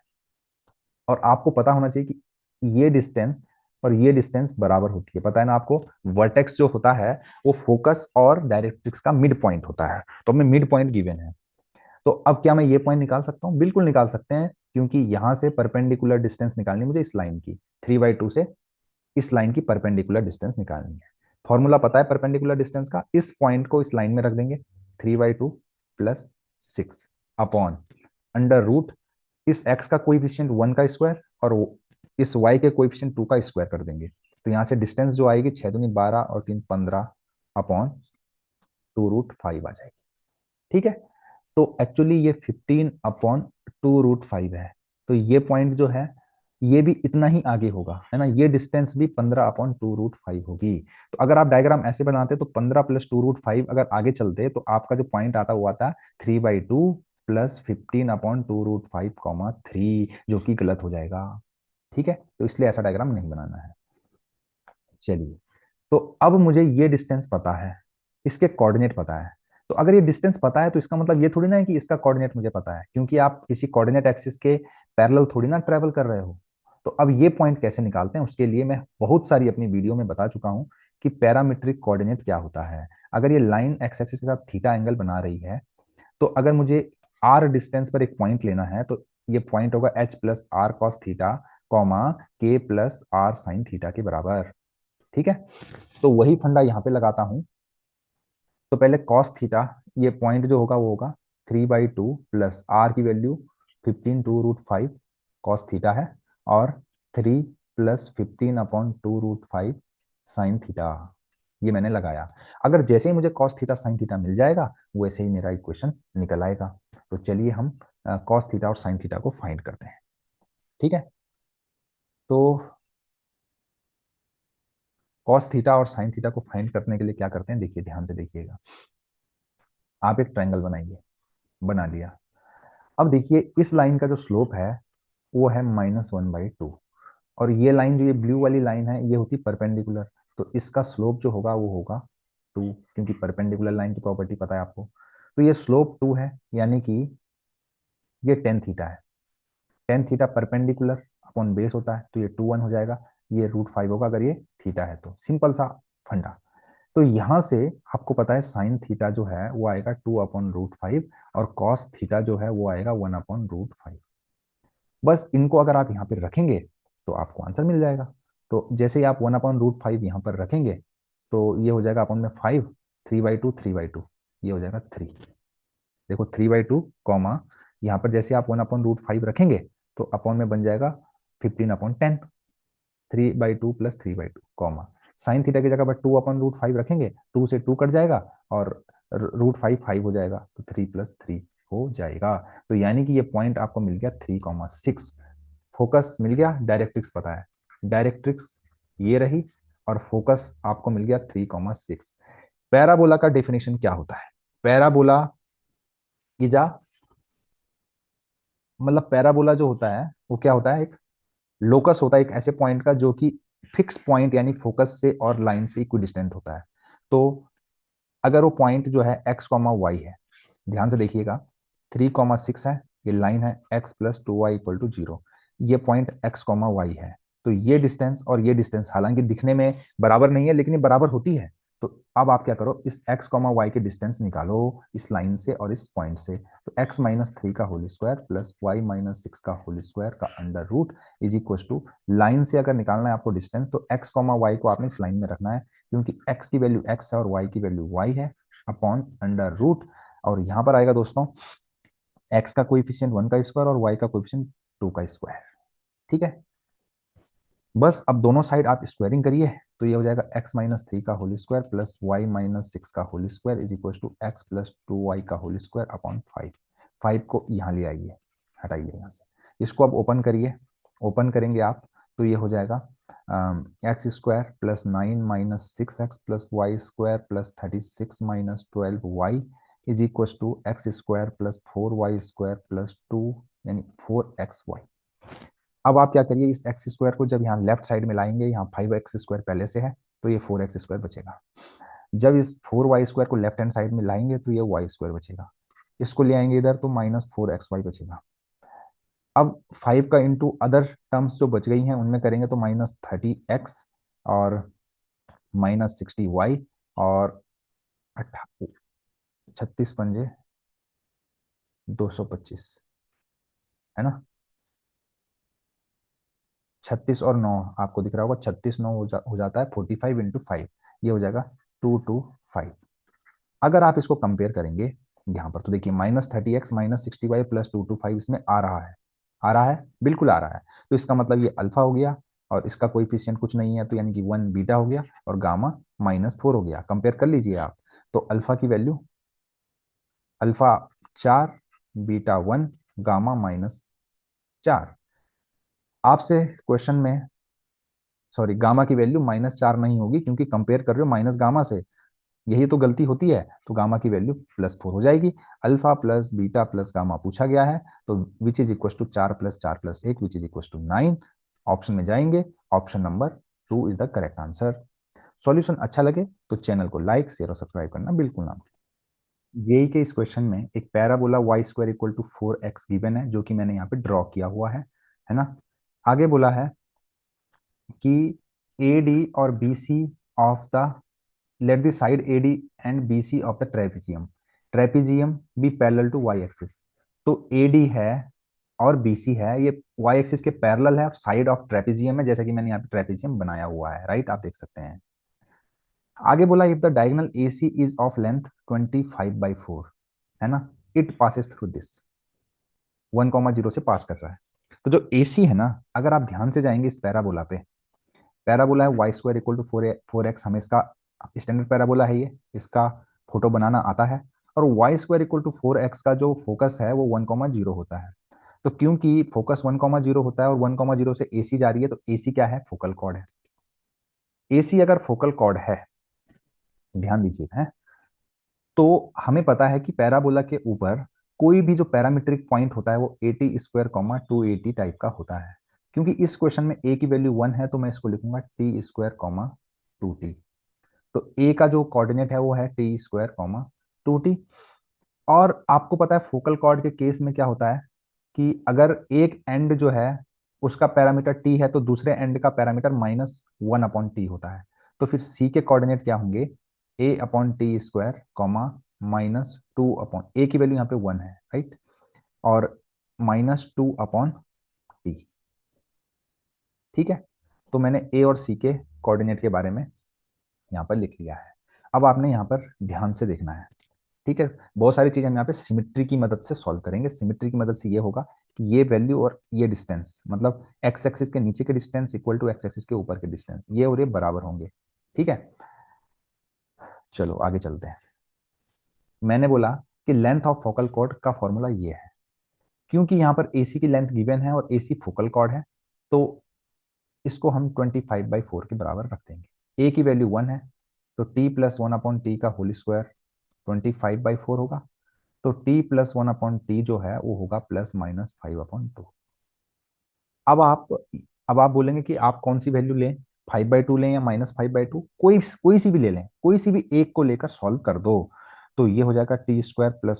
और आपको पता होना चाहिए कि ये डिस्टेंस और ये डिस्टेंस बराबर होती है, पता है ना आपको। वर्टेक्स जो होता है वो फोकस और डायरेक्ट्रिक्स का मिड पॉइंट होता है, तो हमें मिड पॉइंट गिवन है। तो अब क्या मैं ये पॉइंट निकाल सकता हूँ? बिल्कुल निकाल सकते हैं, क्योंकि यहां से परपेंडिकुलर डिस्टेंस निकालनी मुझे इस लाइन की, 3/2 से इस लाइन की परपेंडिकुलर डिस्टेंस निकालनी है। फॉर्मूला पता है परपेंडिकुलर डिस्टेंस का, इस पॉइंट को इस लाइन में रख देंगे, 3/2 प्लस 6 अपॉन अंडर रूट इस x का कोएफिशिएंट 1 का स्क्वायर और इस y के कोएफिशिएंट 2 का स्क्वायर कर देंगे। तो यहाँ से डिस्टेंस जो आएगी 6 दूनी 12 और 3 15 अपॉन 2√5 आ जाएगी। ठीक है, तो एक्चुअली ये 15/2√5 है। तो ये पॉइंट जो है ये भी इतना ही आगे होगा, है ना, ये डिस्टेंस भी 15/2√5 होगी। तो अगर आप डायग्राम ऐसे बनाते तो 15 प्लस 2√5 अगर आगे चलते तो आपका जो पॉइंट आता हुआ था 3/2 प्लस 15/2√5, 3, जो कि गलत हो जाएगा। ठीक है, तो इसलिए ऐसा डायग्राम नहीं बनाना है। चलिए, तो अब मुझे ये डिस्टेंस पता है, इसके कोऑर्डिनेट पता है। तो अगर ये डिस्टेंस पता है तो इसका मतलब ये थोड़ी ना है कि इसका कोऑर्डिनेट मुझे पता है, क्योंकि आप किसी कोऑर्डिनेट एक्सिस के पैरेलल थोड़ी ना ट्रेवल कर रहे हो। तो अब ये पॉइंट कैसे निकालते हैं, उसके लिए मैं बहुत सारी अपनी वीडियो में बता चुका हूं कि पैरामीट्रिक कोऑर्डिनेट क्या होता है। अगर ये लाइन एक्स एक्सिस के साथ थीटा एंगल बना रही है, तो अगर मुझे आर डिस्टेंस पर एक पॉइंट लेना है तो ये पॉइंट होगा h plus r cos theta comma k plus r sine theta के बराबर। ठीक है, तो वही फंडा यहाँ पे लगाता हूं। तो पहले कॉस थीटा, ये पॉइंट जो होगा वो होगा 3/2 प्लस आर की वैल्यू 15/2√5 कॉस थीटा है, और 3 प्लस 15/2√5 साइन थीटा, ये मैंने लगाया। अगर जैसे ही मुझे कॉस थीटा साइन थीटा मिल जाएगा वैसे ही मेरा इक्वेशन निकल आएगा। तो चलिए हम कॉस थीटा और साइन थीटा को फाइंड करते हैं। ठीक है, तो कॉस थीटा और साइन थीटा को फाइंड करने के लिए क्या करते हैं, देखिए ध्यान से देखिएगा। आप एक ट्रायंगल बनाइए, बना लिया। अब देखिए इस लाइन का जो स्लोप है वो है -1/2, और ये लाइन जो ये ब्लू वाली लाइन है ये होती परपेंडिकुलर, तो इसका स्लोप जो होगा वो होगा 2, क्योंकि परपेंडिकुलर लाइन की प्रॉपर्टी पता है आपको। तो ये स्लोप 2 है, यानी कि ये टेन थीटा है। Tan theta perpendicular upon base होता है, तो ये 2 1 हो जाएगा, ये √5 होगा अगर ये थीटा है तो। सिंपल सा फंडा। तो यहां से आपको पता है साइन थीटा जो है वो आएगा 2/√5, और कॉस थीटा जो है वो आएगा 1/√5। बस इनको अगर आप यहाँ पे रखेंगे तो आपको आंसर मिल जाएगा। तो जैसे ही आप 1/√5 यहाँ पर रखेंगे तो ये हो जाएगा अपन में 5, 3/2 3/2, ये हो जाएगा 3। देखो 3/2 कॉमा, यहाँ पर जैसे आप 1/√5 रखेंगे तो अपॉन में बन जाएगा 15/10, 3/2 प्लस 3/2 कॉमा, साइन थीटा की जगह पर 2/√5 रखेंगे, 2 से 2 कट जाएगा और √5 5 हो जाएगा, तो 3 + 3 हो जाएगा। तो यानी कि ये पॉइंट आपको मिल गया 3,6। फोकस मिल गया, डायरेक्ट्रिक्स पता है, डायरेक्ट्रिक्स ये रही, और फोकस आपको मिल गया 3,6। पैराबोला का डेफिनेशन क्या होता है? पैराबोला इज अ, मतलब पैराबोला जो होता है वो क्या होता है, एक लोकस होता है एक ऐसे पॉइंट का जो कि फिक्स पॉइंट यानी फोकस से और लाइन से इक्विडिस्टेंट होता है। तो अगर वो पॉइंट जो है x कॉमा वाई है, ध्यान से देखिएगा, 3,6 है, ये लाइन है x plus 2y equal to 0, ये पॉइंट x कॉमा वाई है। तो ये डिस्टेंस और ये डिस्टेंस हालांकि दिखने में बराबर नहीं है लेकिन ये बराबर होती है। तो अब आप क्या करो, इस x कॉमा वाई के डिस्टेंस निकालो इस लाइन से और इस पॉइंट से। तो x-3 का होल स्क्वायर प्लस y-6 का होल स्क्वायर का under root is equal to, line से अगर निकालना है आपको डिस्टेंस तो x कॉमा वाई को आपने इस लाइन में रखना है, क्योंकि x की वैल्यू x है और y की वैल्यू y है, अपॉन अंडर रूट, और यहां पर आएगा दोस्तों x का कोएफिशिएंट 1 का स्क्वायर और y का कोएफिशिएंट 2 का स्क्वायर। ठीक है, बस अब दोनों साइड आप स्क्वायरिंग करिए, तो ये हो जाएगा x-3 का होल स्क्वायर प्लस y-6 का whole square is equal to x plus 2y का होल स्क्वायर अपॉन 5। 5 को यहाँ ले आइए, हटाइए यहाँ से, इसको अब ओपन करिए। ओपन करेंगे आप तो ये हो जाएगा x square plus 9 - 6x plus y square plus 36 - 12y is equal to x square plus 4y² plus 2 यानी 4xy। अब आप क्या करिए, इस एक्स स्क्वायर को जब यहाँ लेफ्ट साइड में लाएंगे, यहाँ 5x² पहले से है तो ये 4x² बचेगा। जब इस 4y² को लेफ्ट हैंड साइड में लाएंगे तो ये y² बचेगा। इसको ले आएंगे इधर तो -4xy बचेगा। अब 5 का इंटू अदर टर्म्स जो बच गई हैं उनमें करेंगे तो -30x और -60y और 36 पंजे 225, है ना। 36 और 9 आपको दिख रहा होगा, 36 9 हो जाता है 45 × 5, ये हो जाएगा 225। अगर आप इसको कंपेयर करेंगे यहाँ पर तो देखिए -30x -60y प्लस 225 इसमें आ रहा है, आ रहा है, बिल्कुल आ रहा है। तो इसका मतलब ये अल्फा हो गया और इसका कोएफिशिएंट कुछ नहीं है तो यानी कि 1 बीटा हो गया और गामा -4 हो गया। कंपेयर कर लीजिए आप, तो अल्फा की वैल्यू अल्फा 4, बीटा 1, गामा -4। आपसे क्वेश्चन में सॉरी गामा की वैल्यू -4 नहीं होगी क्योंकि कंपेयर कर रहे हो माइनस गामा से, यही तो गलती होती है। तो गामा की वैल्यू +4 हो जाएगी। Alpha plus beta plus gamma पूछा गया है तो which is equal to 4 + 4 + 1 which is equal to 9। Option में जाएंगे, option number 2 is the correct answer. Solution अच्छा लगे तो चैनल को लाइक शेयर और सब्सक्राइब करना बिल्कुल ना। जेई के इस क्वेश्चन में एक पैराबोला y² = 4x गिवन है जो कि मैंने यहाँ पे ड्रॉ किया हुआ है ना। आगे बोला है कि AD और BC of the let the side AD and BC of the trapezium be parallel to y axis। तो AD है और BC है, ये y एक्सिस के पैरेलल है और साइड ऑफ ट्रेपेजियम है, जैसा कि मैंने यहाँ पे ट्रेपेजियम बनाया हुआ है, राइट, आप देख सकते हैं। आगे बोला if the diagonal AC is of length 25/4, है ना, इट पासेस थ्रू दिस 1,0 से पास कर रहा है। तो जो AC है ना, अगर आप ध्यान से जाएंगे इस पैराबोला पे, पैराबोला है y² = 4x, हमें इसका स्टैंडर्ड पैराबोला है, ये इसका फोटो बनाना आता है। और y² = 4x का जो फोकस है वो 1,0 होता है। तो क्योंकि फोकस 1,0 होता है और 1,0 से AC जा रही है तो AC क्या है, फोकल कॉर्ड है। AC अगर फोकल कॉर्ड है, ध्यान दीजिए, है, तो हमें पता है कि पैराबोला के ऊपर कोई भी जो पैरामीट्रिक पॉइंट होता है वो 80², 280 टाइप का होता है। क्योंकि इस क्वेश्चन में a की वैल्यू 1 है तो मैं इसको लिखूंगा t², 2t। तो a का जो कोऑर्डिनेट है वो है t², 2t। और आपको पता है फोकल कॉर्ड के केस में क्या होता है कि अगर एक एंड जो है उसका पैरामीटर t है तो दूसरे एंड का पैरामीटर -1/t होता है। तो फिर c के कोऑर्डिनेट क्या होंगे, a/t², -2 a की वैल्यू यहाँ पे 1 है, राइट, और -2/t। ठीक है, तो मैंने a और c के कोऑर्डिनेट के बारे में यहाँ पर लिख लिया है। अब आपने यहाँ पर ध्यान से देखना है, ठीक है। बहुत सारी चीजें हम यहाँ पे सिमिट्री की मदद से सॉल्व करेंगे। सिमिट्री की मदद से ये होगा कि ये वैल्यू और ये डिस्टेंस, मतलब एक्स एक्सिस के नीचे के distance equal to x axis के ऊपर के डिस्टेंस, ये और ये बराबर होंगे। ठीक है, चलो आगे चलते हैं। मैंने बोला कि लेंथ ऑफ फोकल कॉर्ड का फॉर्मूला ये है। क्योंकि यहाँ पर AC की लेंथ गिवन है और AC फोकल कॉर्ड है तो इसको हम 25/4 के बराबर रख देंगे। A की वैल्यू 1 है तो t + 1/t का होल स्क्वायर 25/4 होगा। तो t + 1/t जो है वो होगा ±5/2। अब आप अब आप बोलेंगे कि आप कौन सी वैल्यू लें, 5/2 लें या -5/2, कोई कोई सी भी ले लें, कोई सी भी एक को लेकर सॉल्व कर दो। तो ये हो जाएगा t² +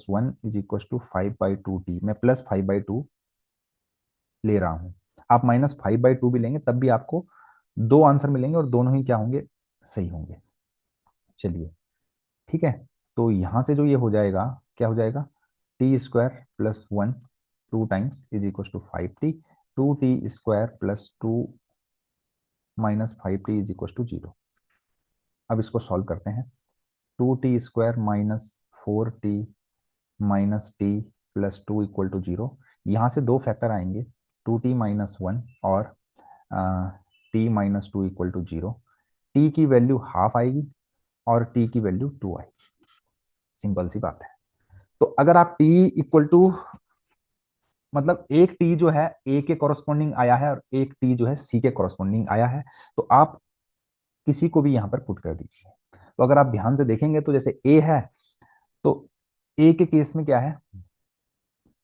1 = 5/2t। मैं +5/2 ले रहा हूं, आप -5/2 भी लेंगे तब भी आपको दो आंसर मिलेंगे और दोनों ही क्या होंगे, सही होंगे। चलिए ठीक है, तो यहां से जो ये हो जाएगा, क्या हो जाएगा, t² + 1 2 times = 5t, 2t² + 2 - 5t = 0। अब इसको सॉल्व करते हैं। 2t² - 4t - t + 2 = 0। यहाँ से दो फैक्टर आएंगे, 2t - 1 और t - 2 = 0। t की वैल्यू हाफ आएगी और t की वैल्यू 2 आएगी। सिंपल सी बात है। तो अगर आप t = मतलब एक टी जो है ए के कॉरस्पॉन्डिंग आया है और एक टी जो है सी के कॉरस्पॉन्डिंग आया है, तो आप किसी को भी यहां पर पुट कर दीजिए। तो अगर आप ध्यान से देखेंगे तो जैसे ए है, तो ए के केस में क्या है,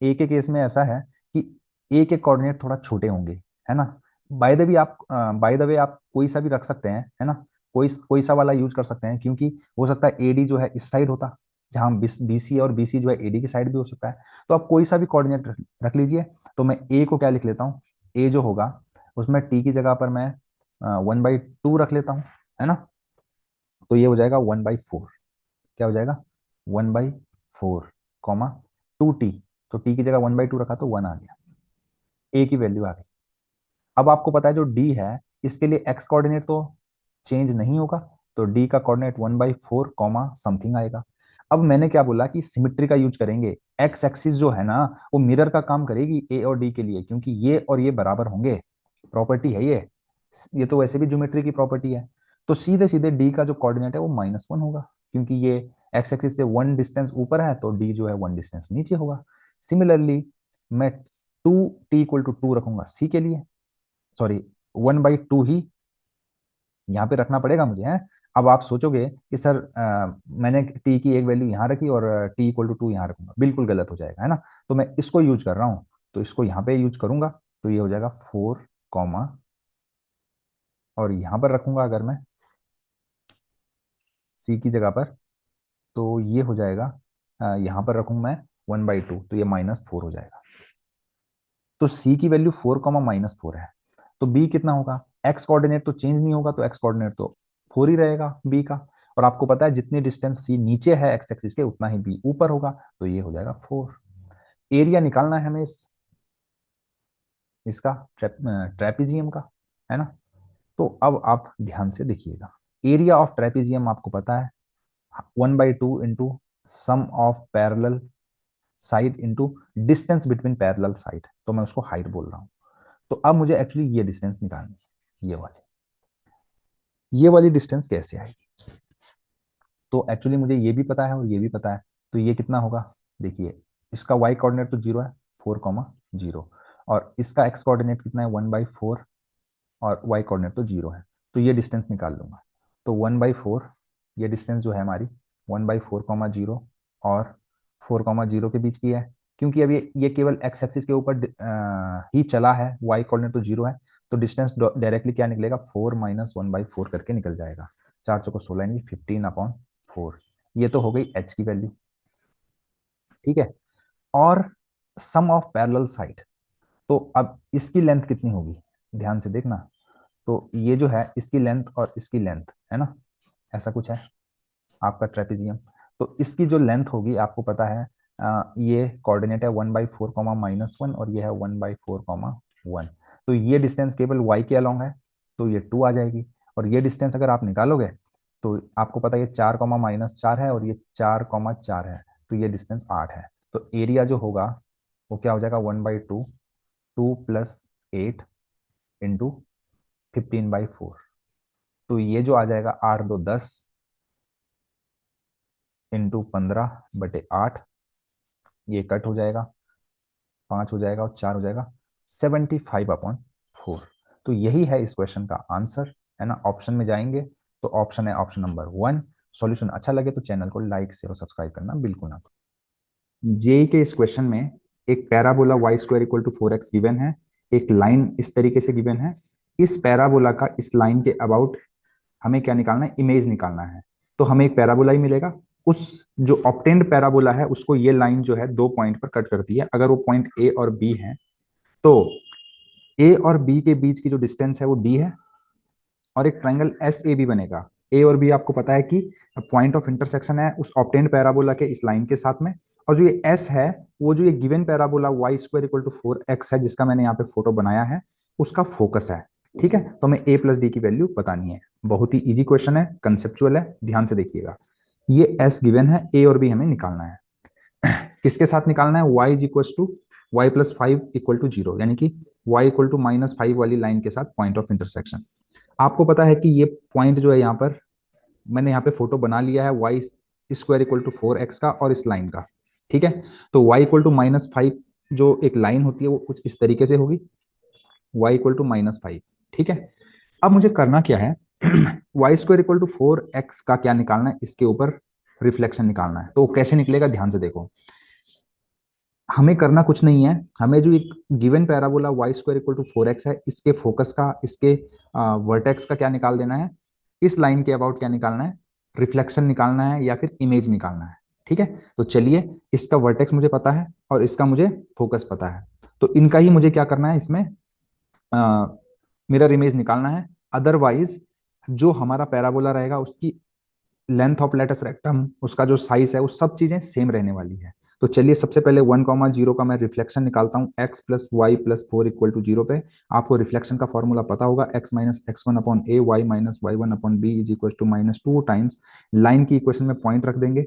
ए के केस में ऐसा है कि ए के कोऑर्डिनेट थोड़ा छोटे होंगे, है ना। बाय द वे आप कोई सा भी रख सकते हैं, है ना, कोई कोई सा वाला यूज कर सकते हैं, क्योंकि हो सकता है एडी जो है इस साइड होता, जहां बीसी और बीसी जो है एडी की साइड भी हो सकता है। तो आप कोई सा भी कोऑर्डिनेट रख लीजिए। तो मैं ए को क्या लिख लेता हूँ, ए जो होगा उसमें टी की जगह पर मैं 1/2 रख लेता हूँ, है ना। तो ये हो जाएगा 1/4। क्या हो जाएगा, 1/4 कॉमा 2t। तो टी की जगह 1/2 रखा तो 1 आ गया, ए की वैल्यू आ गई। अब आपको पता है जो डी है इसके लिए एक्स कोऑर्डिनेट तो चेंज नहीं होगा, तो डी का कोऑर्डिनेट 1/4 कॉमा समथिंग आएगा। अब मैंने क्या बोला कि सिमिट्री का यूज करेंगे। एक्स एक्सिस जो है ना वो मिरर का काम करेगी ए और डी के लिए, क्योंकि ये और ये बराबर होंगे, प्रॉपर्टी है ये तो वैसे भी ज्योमेट्री की प्रॉपर्टी है। तो सीधे सीधे डी का जो कोऑर्डिनेट है वो -1 होगा, क्योंकि ये एक्स एक्सिस से 1 डिस्टेंस ऊपर है तो डी जो है 1 डिस्टेंस नीचे होगा। सिमिलरली मैं 2t = 2 रखूंगा सी के लिए, सॉरी 1/2 ही यहाँ पे रखना पड़ेगा मुझे, है। अब आप सोचोगे कि सर मैंने टी की एक वैल्यू यहाँ रखी और t = 2 यहाँ रखूंगा, बिल्कुल गलत हो जाएगा, है ना। तो मैं इसको यूज कर रहा हूँ, तो इसको यहाँ पे यूज करूंगा, तो ये हो जाएगा 4 कॉमा, और यहाँ पर रखूंगा अगर मैं सी की जगह पर, तो ये हो जाएगा यहाँ पर रखूंगा मैं 1/2, तो ये -4 हो जाएगा। तो सी की वैल्यू 4 कॉमा -4 है, तो बी कितना होगा, एक्स कोऑर्डिनेट तो चेंज नहीं होगा, तो एक्स कोऑर्डिनेट तो 4 ही रहेगा बी का। और आपको पता है जितनी डिस्टेंस सी नीचे है एक्स एक्सिस के उतना ही बी ऊपर होगा, तो ये हो जाएगा 4। एरिया निकालना है हमें इसका ट्रेपिजियम का, है ना। तो अब आप ध्यान से देखिएगा, एरिया ऑफ ट्रेपिजियम आपको पता है 1/2 into sum of parallel side into distance between parallel side, तो मैं उसको हाइट बोल रहा हूँ। तो अब मुझे एक्चुअली ये डिस्टेंस निकालनी है, ये वाली डिस्टेंस कैसे आएगी। तो एक्चुअली मुझे ये भी पता है और ये भी पता है, तो ये कितना होगा, देखिए इसका y कोऑर्डिनेट तो 0 है, 4,0, और इसका x कोऑर्डिनेट कितना है 1/4, और y कोऑर्डिनेट तो 0 है, तो ये डिस्टेंस निकाल लूंगा। तो 1/4, ये डिस्टेंस जो है हमारी 1/4,0 और 4,0 के बीच की है, क्योंकि अभी ये केवल x एक्सिस के ऊपर ही चला है, y कोऑर्डिनेट तो 0 है, तो डिस्टेंस डायरेक्टली क्या निकलेगा, 4 - 1/4 करके निकल जाएगा। 4 चौको 16 यानी 15/4। ये तो हो गई h की वैल्यू, ठीक है। और सम ऑफ पैरेलल साइड, तो अब इसकी लेंथ कितनी होगी, ध्यान से देखना। तो ये जो है इसकी लेंथ और इसकी लेंथ, है ना, ऐसा कुछ है आपका ट्रेपेजियम। तो इसकी जो लेंथ होगी आपको पता है, ये कोऑर्डिनेट है 1/4 -1, और ये है 1/4 1। तो ये डिस्टेंस केवल y के अलोंग है, तो ये 2 आ जाएगी। और ये डिस्टेंस अगर आप निकालोगे तो आपको पता है ये 4 -4 है और ये 4 4 है, तो ये डिस्टेंस 8 है। तो एरिया जो होगा वो क्या हो जाएगा, 1/2, 2 + 8 इंटू 15/4। तो ये जो आ जाएगा 8 2 10 इंटू 15/8, ये कट हो जाएगा, 5 हो जाएगा और 4 हो जाएगा, 75/4। तो यही है इस क्वेश्चन का आंसर, है ना। ऑप्शन में जाएंगे तो ऑप्शन है ऑप्शन नंबर 1। सॉल्यूशन अच्छा लगे तो चैनल को लाइक शेयर और सब्सक्राइब करना बिल्कुल ना। जेई के इस क्वेश्चन में एक पैराबोला y² = 4x गिवन है, एक लाइन इस तरीके से गिवन है। इस पैराबोला का इस लाइन के अबाउट हमें क्या निकालना है, इमेज निकालना है। तो हमें एक पैराबोला ही मिलेगा, उस जो ऑब्टेन्ड पैराबोला है उसको ये लाइन जो है 2 पॉइंट पर कट करती है। अगर वो पॉइंट ए और बी है तो ए और बी के बीच की जो डिस्टेंस है वो डी है, और एक ट्राइंगल एस ए बी बनेगा। ए और बी आपको पता है कि पॉइंट ऑफ इंटरसेक्शन है उस ऑब्टेन्ड पैराबोला के इस लाइन के साथ में। और जो ये एस है वो जो ये गिवन पैराबोला y² = 4x है, जिसका मैंने यहाँ पे फोटो बनाया है, उसका फोकस है, ठीक है। तो हमें a + d की वैल्यू बतानी है। बहुत ही इजी क्वेश्चन है, कंसेप्चुअल है, ध्यान से देखिएगा। ये s गिवन है, a और b हमें निकालना है। किसके साथ निकालना है, y + 5 = 0, यानी कि y = -5 वाली लाइन के साथ पॉइंट ऑफ इंटरसेक्शन। आपको पता है कि ये पॉइंट जो है यहाँ पर मैंने यहाँ पे फोटो बना लिया है y² = 4x का और इस लाइन का, ठीक है। तो y = -5 जो एक लाइन होती है वो कुछ इस तरीके से होगी, y इक्वल टू -5। ठीक है, अब मुझे करना क्या है, y square equal to 4x का क्या निकालना है, इसके ऊपर रिफ्लेक्शन निकालना है। तो कैसे निकलेगा, ध्यान से देखो। हमें करना कुछ नहीं है, हमें जो एक given parabola y square equal to 4x है, इसके फोकस का, इसके वर्टेक्स का क्या निकाल देना है, इस लाइन के अबाउट क्या निकालना है, रिफ्लेक्शन निकालना है या फिर इमेज निकालना है। ठीक है, तो चलिए, इसका वर्टेक्स मुझे पता है और इसका मुझे फोकस पता है, तो इनका ही मुझे क्या करना है, इसमें मिरर इमेज निकालना है। अदरवाइज जो हमारा पैराबोला रहेगा उसकी लेंथ ऑफ लेटस रेक्टम, उसका जो साइज है, वो सब चीजें सेम रहने वाली है। तो चलिए, सबसे पहले 1,0 का मैं रिफ्लेक्शन निकालता हूँ, x plus y plus 4 equal to 0 पे। आपको रिफ्लेक्शन का फॉर्मूला पता होगा, x minus x one upon a, y minus y one upon b is equal to -2 times, line की इक्वेशन में पॉइंट रख देंगे,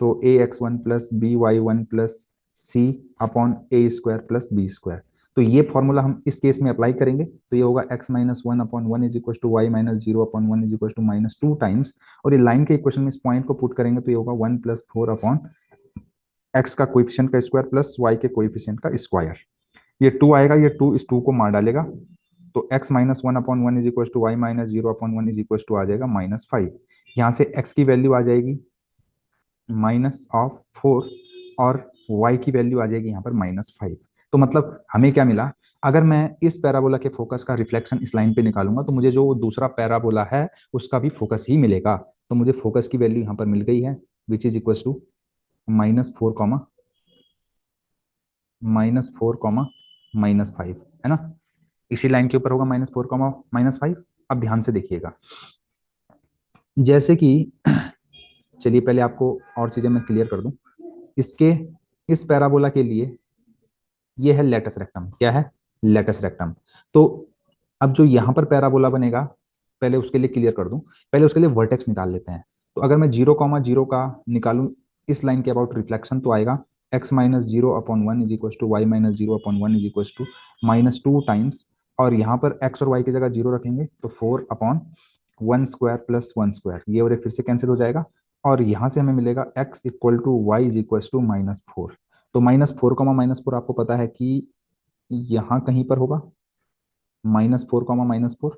तो a x one plus b y one plus c upon a square plus b square. तो ये formula हम इस case में अप्लाई करेंगे, तो ये होगा x minus one upon one is equal to y minus zero upon one is equal to -2 times, और ये लाइन के इक्वेशन में इस पॉइंट को पुट करेंगे, तो ये होगा 1 प्लस 4 अपॉन एक्स का कोएफिशिएंट का स्क्वायर प्लस वाई के कोएफिशिएंट का स्क्वायर। ये 2 आएगा, ये 2 इस 2 को मार डालेगा, तो x minus one upon one is equal to y minus zero upon one is equal to आ जाएगा -5। यहाँ से x की वैल्यू आ जाएगी -4 और y की वैल्यू आ जाएगी यहाँ पर -5। तो मतलब हमें क्या मिला, अगर मैं इस पैराबोला के फोकस का रिफ्लेक्शन इस लाइन पे निकालूंगा तो मुझे जो दूसरा पैराबोला है उसका भी फोकस ही मिलेगा। तो मुझे फोकस की वैल्यू यहाँ पर मिल गई है, विच इज इक्वल टू -4 -4 है ना, इसी लाइन के ऊपर होगा -4 -5। अब ध्यान से देखिएगा, जैसे कि चलिए पहले आपको और चीजें मैं क्लियर कर दूं, इसके इस पैराबोला के लिए ये है लेटस रेक्टम, क्या है, लेटस रेक्टम। तो अब जो यहाँ पर पैराबोला बनेगा, पहले उसके लिए क्लियर कर दूं, पहले उसके लिए वर्टेक्स निकाल लेते हैं। तो अगर मैं 0,0 का निकालूं इस लाइन के अबाउट रिफ्लेक्शन, तो आएगा x minus zero upon one is equal to y minus zero upon one is equal to -2 times, और यहाँ पर x और y की जगह 0 रखेंगे तो 4 upon one square plus one square, ये और ये फिर से कैंसिल हो जाएगा, और यहाँ से हमें मिलेगा x equal to y is equal to -4। तो -4 आपको पता है कि यहाँ कहीं पर होगा, -4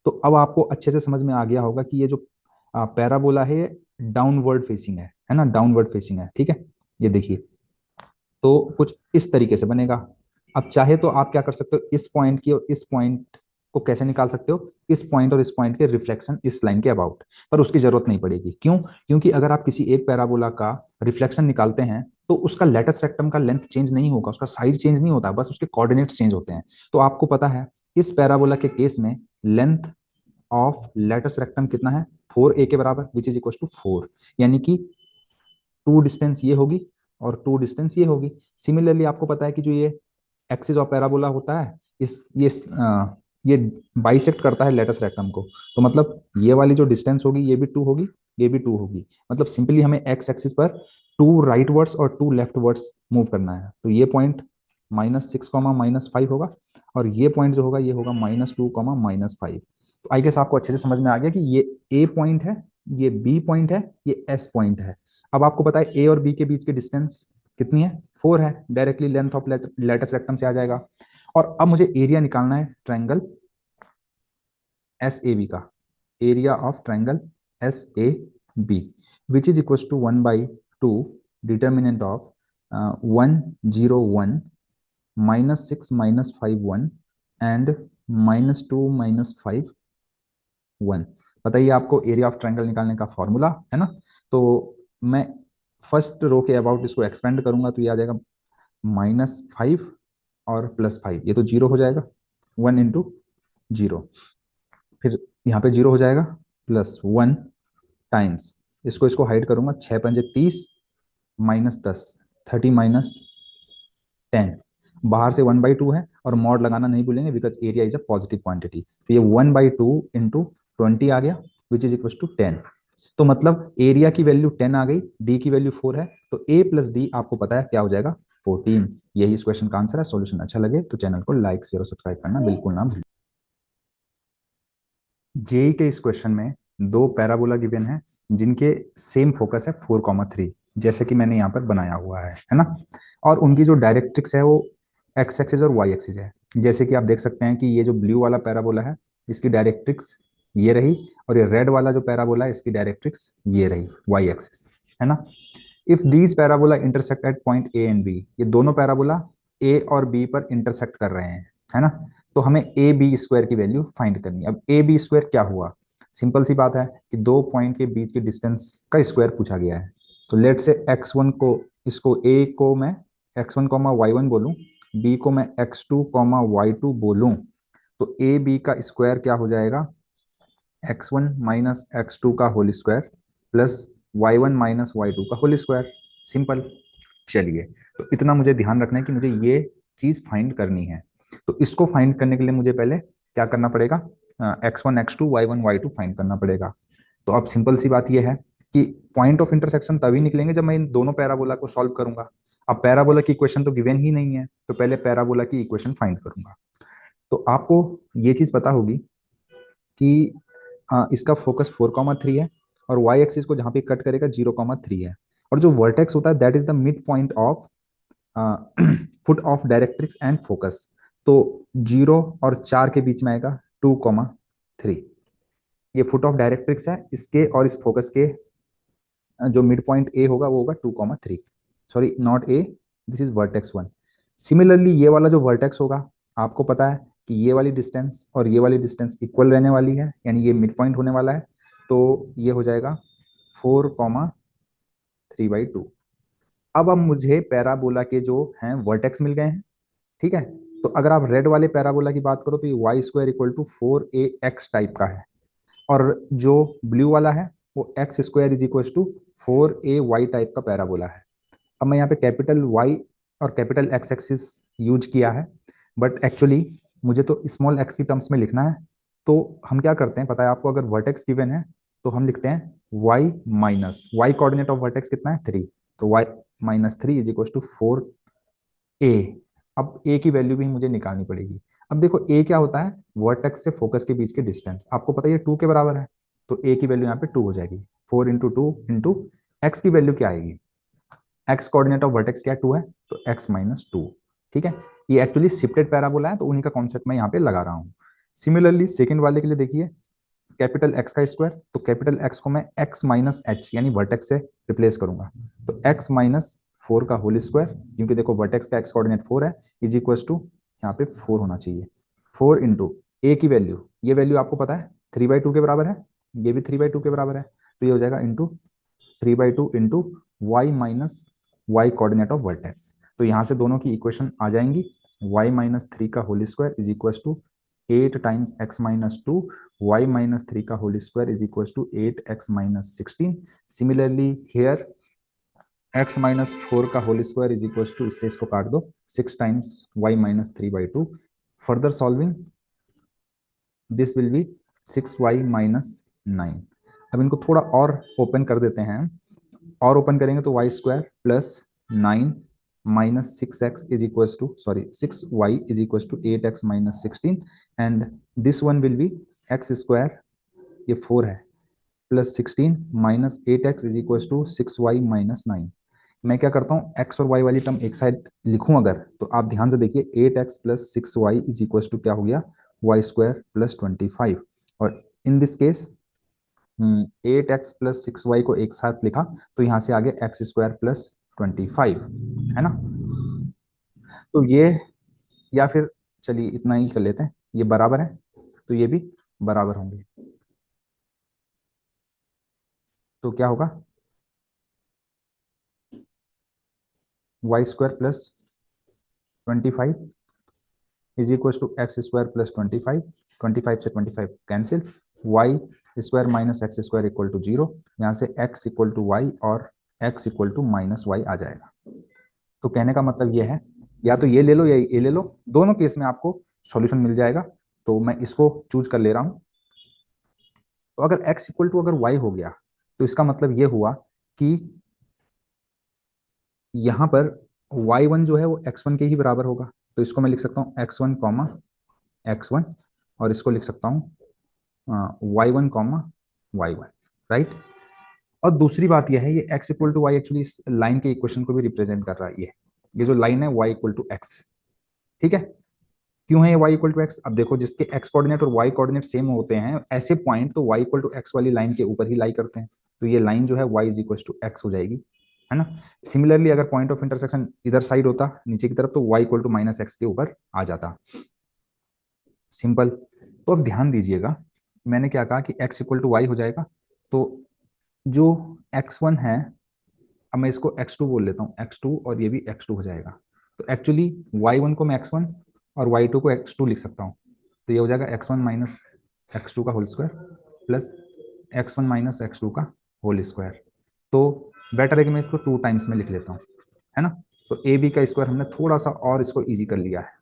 तो अब आपको अच्छे से समझ में आ गया होगा कि ये जो पैराबोला है डाउनवर्ड फेसिंग है ना, डाउनवर्ड फेसिंग है। ठीक है, ये देखिए, तो कुछ इस तरीके से बनेगा। अब चाहे तो आप क्या कर सकते हो, इस पॉइंट की और इस पॉइंट को कैसे निकाल सकते हो, इस पॉइंट और इस पॉइंट के रिफ्लेक्शन इस लाइन के अबाउट, पर उसकी जरूरत नहीं पड़ेगी। क्यों, क्योंकि अगर आप किसी एक पैराबोला का रिफ्लेक्शन निकालते हैं तो उसका लेटस रेक्टम का लेंथ चेंज नहीं होगा, उसका साइज चेंज नहीं होता, बस उसके कोऑर्डिनेट्स चेंज होते हैं। तो आपको पता है इस पैराबोला के केस में लेंथ ऑफ लेटस रेक्टम कितना है, 4a के बराबर, विच इज इक्वल टू 4, यानी कि 2 डिस्टेंस ये होगी और 2 डिस्टेंस ये होगी। सिमिलरली आपको पता है कि जो ये एक्सिस ऑफ पैराबोला होता है, ये बाइसेक्ट करता है लेटस रेक्टम को, तो मतलब ये वाली जो डिस्टेंस होगी ये भी 2 होगी, ये भी 2 होगी। मतलब सिंपली हमें एक्स एक्सिस पर 2 राइट वर्ड्स और 2 लेफ्ट वर्ड्स मूव करना है। तो ये पॉइंट -6 -5 होगा, और ये पॉइंट जो होगा ये होगा -2 -5। तो आई गेस आपको अच्छे से समझ में आ गया कि ये ए पॉइंट है, ये बी पॉइंट है, ये एस पॉइंट है। अब आपको पता है ए और बी के बीच की डिस्टेंस कितनी है, 4 है, directly length of latus rectum से आ जाएगा। और अब मुझे एरिया निकालना है ट्रायंगल एस ए बी का, area of triangle S A B, which is equal to 1/2 determinant of 1, 0, 1 -6 -5 1 and -2 -5 1। बताइए आपको एरिया ऑफ ट्रायंगल निकालने का फॉर्मूला है ना। तो मैं फर्स्ट रो के अबाउट इसको एक्सपेंड करूंगा, तो ये आ जाएगा -5 और +5, ये तो 0 हो जाएगा, 1 इंटू 0, फिर यहाँ पे 0 हो जाएगा, +1 टाइम्स, इसको इसको हाइड करूंगा, 6 पंजे 30 -10 30 -10, बाहर से 1/2 है, और मॉड लगाना नहीं भूलेंगे because area is a positive quantity. तो ये 1/2 इंटू 20 आ गया, विच इज इक्वल टू 10। तो मतलब एरिया की वैल्यू 10 आ गई, डी की वैल्यू 4 है, तो ए प्लस डी आपको पता है क्या हो जाएगा, 14। यही इस क्वेश्चन का आंसर है। सॉल्यूशन अच्छा लगे तो चैनल को लाइक शेयर और सब्सक्राइब करना बिल्कुल ना भूलें। जेई के इस क्वेश्चन में दो पैराबोला गिवन है जिनके सेम फोकस है 4,3। जैसे कि मैंने यहाँ पर बनाया हुआ है ना। और उनकी जो डायरेक्ट्रिक्स है वो एक्स एक्सिस और वाई एक्सिस है। जैसे कि आप देख सकते हैं कि ये जो ब्लू वाला पैराबोला है इसकी डायरेक्ट्रिक्स ये रही, और ये रेड वाला जो पैराबोला है इसकी डायरेक्ट्रिक्स ये रही, वाई एक्सिस, है ना। If these parabola intersect at point A and B, ये दोनों पैराबोला ए और बी पर इंटरसेक्ट कर रहे हैं, है ना। तो हमें ए बी स्क्वायर की वैल्यू फाइंड करनी है। अब ए बी स्क्वायर क्या हुआ, सिंपल सी बात है कि दो पॉइंट के बीच के डिस्टेंस का स्क्वायर पूछा गया है। तो लेट से x1 को, इसको a को मैं x1 कॉमा y1 बोलूं, b को मैं x2 कॉमा y2 बोलूं, तो ए बी का स्क्वायर क्या हो जाएगा, x1 माइनस x2 का whole square plus y1 minus y2 का होल स्क्वायर। सिंपल। चलिए, तो इतना मुझे ध्यान रखना है कि मुझे ये चीज फाइंड करनी है। तो इसको फाइंड करने के लिए मुझे पहले क्या करना पड़ेगा, x1 x2 y1 y2 find करना पड़ेगा। तो अब सिंपल सी बात यह है कि पॉइंट ऑफ इंटरसेक्शन तभी निकलेंगे जब मैं इन दोनों पैराबोला को सॉल्व करूंगा। अब पैराबोला की इक्वेशन तो गिवन ही नहीं है, तो पहले पैराबोला की इक्वेशन फाइंड करूंगा। तो आपको ये चीज पता होगी कि इसका फोकस 4,3 है, और वाई एक्सिस को जहां पे कट करेगा 0,3 है, और जो वर्टेक्स होता है that is the mid point of foot of directrix and focus. तो 0 और 4 के बीच में आएगा 2,3। ये फुट ऑफ डायरेक्ट्रिक्स है, इसके और इस फोकस के जो मिड पॉइंट ए होगा वो होगा 2,3। Sorry, not a, this is vertex 1। Similarly ये वाला जो वर्टेक्स होगा, आपको पता है कि ये वाली डिस्टेंस और ये वाली डिस्टेंस इक्वल रहने वाली है, यानी ये मिड पॉइंट होने वाला है। तो ये हो जाएगा 4,3/2। अब मुझे पैराबोला के जो हैं वर्टेक्स मिल गए हैं, ठीक है। तो अगर आप रेड वाले पैराबोला की बात करो तो ये y square equal to 4ax type का है, और जो ब्लू वाला है वो x square is equal to 4ay type का पैराबोला है। अब मैं यहाँ पे कैपिटल वाई और कैपिटल एक्स एक्सिस यूज किया है, बट एक्चुअली मुझे तो स्मॉल एक्स की टर्म्स में लिखना है। तो हम क्या करते हैं पता है आपको, अगर वर्टेक्स गिवन है तो हम लिखते हैं y minus y, coordinate of vertex कितना है 3, तो y minus 3 is equal to 4a। अब a की वैल्यू भी मुझे निकालनी पड़ेगी। अब देखो a क्या होता है, वर्टेक्स से फोकस के बीच के डिस्टेंस, आपको पता है 2 के बराबर है, तो a की वैल्यू यहाँ पे 2 हो जाएगी। 4 इंटू 2 इंटू एक्स की वैल्यू क्या आएगी, एक्स कोऑर्डिनेट ऑफ वर्टेक्स क्या 2 है, तो x माइनस 2। ठीक है, ये एक्चुअली शिफ्टेड पैराबोला है तो उन्हीं का कॉन्सेप्ट मैं यहाँ पे लगा रहा हूँ। सिमिलरली सेकंड वाले के लिए देखिए, कैपिटल एक्स का स्क्वायर, तो कैपिटल एक्स को मैं एक्स माइनस एच यानी वर्टेक्स से रिप्लेस करूंगा, तो एक्स माइनस 4 का होल स्क्वायर, क्योंकि देखो वर्टेक्स का एक्स कोऑर्डिनेट 4 है, इज इक्वल टू यहाँ पे 4 होना चाहिए। 4 इंटू ए की वैल्यू, ये वैल्यू आपको पता है 3/2 के बराबर है, ये भी 3/2 के बराबर है, तो ये हो जाएगा into 3/2 into y minus y coordinate of vertex. तो यहाँ से दोनों की इक्वेशन आ जाएंगी, y माइनस 3 का whole square is equal to 8 times x minus 2, y minus 3 का whole square is equal to 8x minus 16। Similarly here x minus 4 का whole square is equal to, इससे इसको काट दो, 6 times y minus 3/2। Further solving this will be 6y minus 9। अब इनको थोड़ा और ओपन कर देते हैं, और ओपन करेंगे तो y square plus 9 minus 6x is equal to, sorry 6y is equal to 8x minus 16, and this one will be x square, ये 4 है, plus 16 minus 8x is equal to 6y minus 9। मैं क्या करता हूँ, x और y वाली term एक side लिखूं अगर, तो आप ध्यान से देखिए 8x plus 6y is equal to क्या हो गया, y स्क्वायर प्लस 25। और in this case 8x plus 6y को एक साथ लिखा तो यहां से आगे एक्स स्क्वायर प्लस 25, है ना। तो ये, या फिर चलिए इतना ही कर लेते हैं, ये बराबर है तो ये भी बराबर होंगे, तो क्या होगा, y square plus 25 is equal to x square plus 25, 25 से 25 cancel, y square minus x square equal to 0, यहाँ से एक्स इक्वल टू वाई और x equal to minus y आ जाएगा। तो कहने का मतलब ये है, या तो ये ले लो या ये ले लो, दोनों केस में आपको सॉल्यूशन मिल जाएगा। तो मैं इसको चूज कर ले रहा हूं। तो अगर x इक्वल टू अगर y हो गया तो इसका मतलब ये हुआ कि यहां पर y1 जो है वो x1 के ही बराबर होगा, तो इसको मैं लिख सकता हूं x1 कॉमा x1, और इसको लिख सकता हूं y1 कॉमा y1, राइट। और दूसरी बात यह है, ये x equal to y actually इस लाइन के इक्वेशन को भी रिप्रेजेंट कर रहा है। ये जो लाइन है y इक्वल टू एक्स, ठीक है। क्यों है ये y इक्वल टू एक्स? अब देखो, जिसके x कोऑर्डिनेट और y कोऑर्डिनेट सेम होते हैं ऐसे पॉइंट तो y इक्वल टू एक्स वाली लाइन के ऊपर ही लाई करते हैं, तो ये लाइन जो है y is equal to x हो जाएगी, है ना। सिमिलरली अगर पॉइंट ऑफ इंटरसेक्शन इधर साइड होता नीचे की तरफ, तो y equal to minus x के ऊपर आ जाता। सिंपल। तो अब ध्यान दीजिएगा, मैंने क्या कहा कि x इक्वल टू वाई हो जाएगा, तो जो x1 है, अब मैं इसको x2 बोल लेता हूँ, x2, और ये भी x2 हो जाएगा। तो एक्चुअली y1 को मैं x1 और y2 को x2 लिख सकता हूँ। तो ये हो जाएगा x1 माइनस एक्स टू का whole square plus x1 minus x two का होल स्क्वायर। तो बेटर है कि मैं इसको 2 टाइम्स में लिख लेता हूँ, है ना। तो ए बी का स्क्वायर हमने थोड़ा सा और इसको ईजी कर लिया है।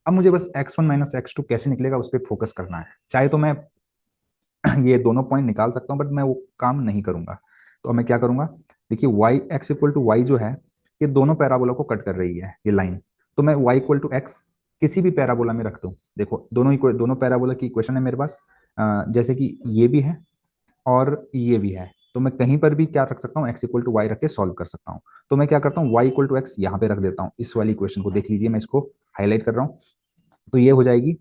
अब मुझे बस x1 माइनस एक्स टू कैसे निकलेगा उस पर फोकस करना है। चाहे तो मैं ये दोनों पॉइंट निकाल सकता हूँ, बट मैं वो काम नहीं करूंगा। तो मैं क्या करूंगा, देखिए y x equal to y जो है, ये दोनों पैराबोला को कट कर रही है ये लाइन। तो मैं y इक्वल टू एक्स किसी भी पैराबोला में रख दूं, देखो दोनों पैराबोला की इक्वेशन है मेरे पास, जैसे कि ये भी है और ये भी है, तो मैं कहीं पर भी क्या रख सकता हूँ, x इक्वल टू वाई रख के सॉल्व कर सकता हूँ। तो मैं क्या करता हूँ, y इक्वल टू एक्स यहाँ पे रख देता हूँ, इस वाली इक्वेशन को देख लीजिए, मैं इसको हाईलाइट कर रहा हूँ। तो ये हो जाएगी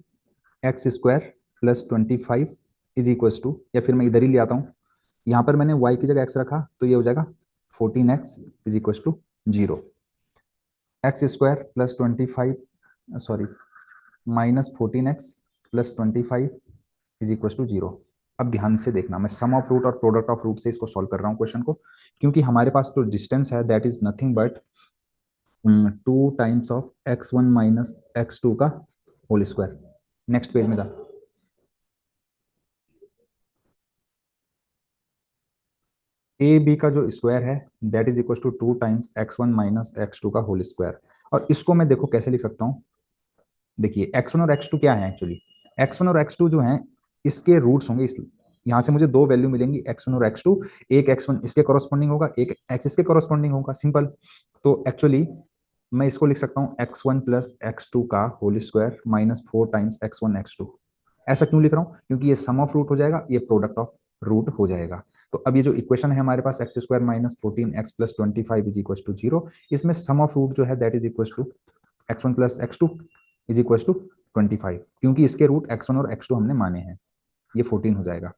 x square plus 25 is equal to, या फिर मैं इधर ही ले आता हूँ, यहाँ पर मैंने y की जगह x रखा, तो ये हो जाएगा 14x is equal to 0। X square plus 25, sorry, minus 14x plus 25 is equal to 0। अब ध्यान से देखना, मैं सम ऑफ रूट और प्रोडक्ट ऑफ रूट से इसको सॉल्व कर रहा हूँ क्वेश्चन को, क्योंकि हमारे पास जो डिस्टेंस है that is nothing but 2 times of x1 minus x two का होल स्क्वायर। नेक्स्ट पेज में जा, ए बी का जो स्क्वायर है that is equal to 2 times x1 minus x two का होल स्क्वायर। और इसको मैं देखो कैसे लिख सकता हूँ, देखिए x1 और x2 क्या है एक्चुअली, x1 और x2 जो हैं इसके रूट्स होंगे, इस यहाँ से मुझे दो वैल्यू मिलेंगी x1 और x2, एक x1 इसके कॉरस्पॉन्डिंग होगा, एक x इसके कॉरस्पॉन्डिंग होगा, सिंपल। तो एक्चुअली मैं इसको लिख सकता हूँ x1 प्लस एक्स टू का whole square minus 4 times x1 x2। ऐसा क्यों लिख रहा हूँ, क्योंकि ये सम ऑफ रूट हो जाएगा, ये प्रोडक्ट ऑफ रूट हो जाएगा। तो अब ये जो इक्वेशन है हमारे पास x square minus 14x plus 25 is equal to 0, इसमें सम ऑफ रूट जो है that is equal to x1 plus x two is equal to 25, क्योंकि इसके रूट x1 और x2 हमने माने हैं, ये 14 हो जाएगा।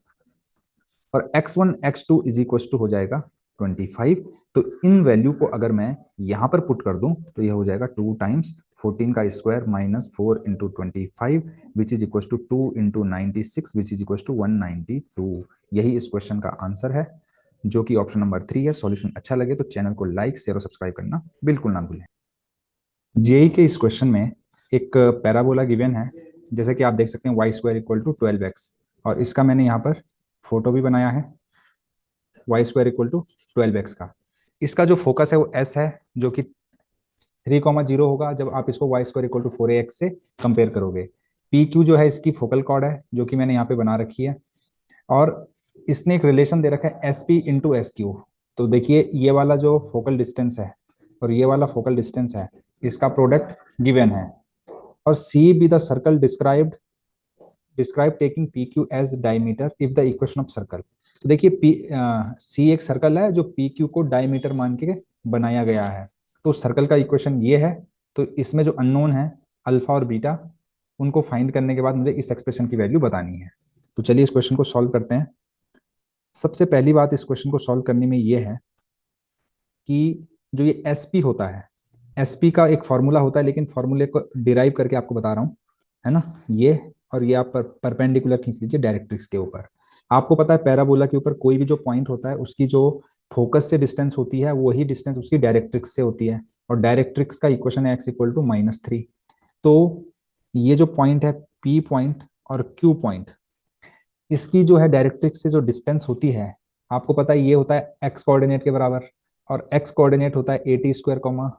और x1 x2 is equal to हो जाएगा 25। तो इन वैल्यू को अगर मैं यहां पर पुट कर दूं तो यह हो जाएगा 2 टाइम्स 14 का square minus 4 into 25 which is equal to 2 into 96 which is equal to 192। यही इस क्वेश्चन का आंसर है, जो कि ऑप्शन नंबर 3 है। सॉल्यूशन अच्छा लगे तो चैनल को लाइक शेयर और सब्सक्राइब करना बिल्कुल ना भूलें। जेई के इस क्वेश्चन में एक पैराबोला गिवन है, जैसे कि आप देख सकते हैं Y square equal to 12x, और इसका मैंने यहाँ पर फोटो भी बनाया है, y square equal to 12x का। इसका जो फोकस है वो एस है, जो कि 3,0 होगा जब आप इसको Y square equal to 4ax से कंपेयर करोगे। पी क्यू जो है इसकी फोकल कॉर्ड है, जो कि मैंने यहाँ पे बना रखी है, और इसने एक रिलेशन दे रखा है S P into S Q. तो देखिए ये वाला जो फोकल डिस्टेंस है और ये वाला फोकल डिस्टेंस है, इसका प्रोडक्ट गिवन है। और C be the circle describe taking P Q as diameter if the equation of circle. तो देखिए पी सी एक सर्कल है जो पी क्यू को डायमीटर मान के बनाया गया है। तो सर्कल का इक्वेशन ये है। तो इसमें जो अननोन है अल्फा और बीटा, उनको फाइंड करने के बाद मुझे इस एक्सप्रेशन की वैल्यू बतानी है। तो चलिए इस क्वेश्चन को सॉल्व करते हैं। सबसे पहली बात इस क्वेश्चन को सॉल्व करने में ये है कि जो ये एसपी होता है, एसपी का एक फॉर्मूला होता है, लेकिन फॉर्मूले को डिराइव करके आपको बता रहा हूँ, है ना। ये और ये आप परपेंडिकुलर खींच लीजिए डायरेक्ट्रिक्स के ऊपर। आपको पता है पैराबोला के ऊपर कोई भी जो पॉइंट होता है उसकी जो फोकस से डिस्टेंस होती है वही डिस्टेंस उसकी डायरेक्ट्रिक्स से होती है, और डायरेक्ट्रिक्स का इक्वेशन है एक्स इक्वल टू -3। तो ये जो पॉइंट है पी पॉइंट और क्यू पॉइंट, इसकी जो है डायरेक्ट्रिक्स से जो डिस्टेंस होती है, आपको पता है ये होता है एक्स कोऑर्डिनेट के बराबर, और एक्स कोऑर्डिनेट होता है 80 स्क्वायर कॉमा,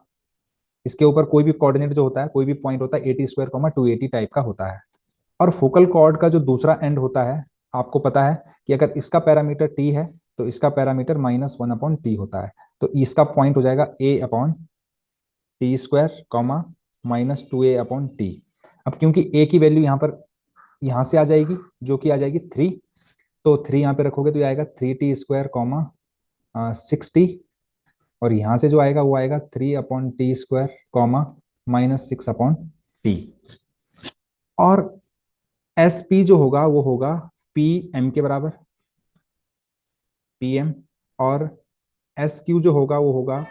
इसके ऊपर कोई भी कोऑर्डिनेट जो होता है, कोई भी पॉइंट होता है 80 स्क्वायर कॉमा 280 टाइप का होता है। और फोकल कॉर्ड का जो दूसरा एंड होता है, आपको पता है कि अगर इसका पैरामीटर टी है तो इसका पैरामीटर -1/t होता है। तो इसका पॉइंट हो जाएगा a/t² कॉमा -2a/t। अब क्योंकि a की वैल्यू यहाँ पर यहाँ से आ जाएगी, जो कि आ जाएगी 3, तो 3 यहाँ पे रखोगे तो ये आएगा 3t² कॉमा 60, और यहाँ से जो आएगा वो आएगा 3/t² कॉमा -6/t। और एस पी जो होगा वो होगा पी एम के बराबर, पी एम, और एस क्यू जो होगा वो होगा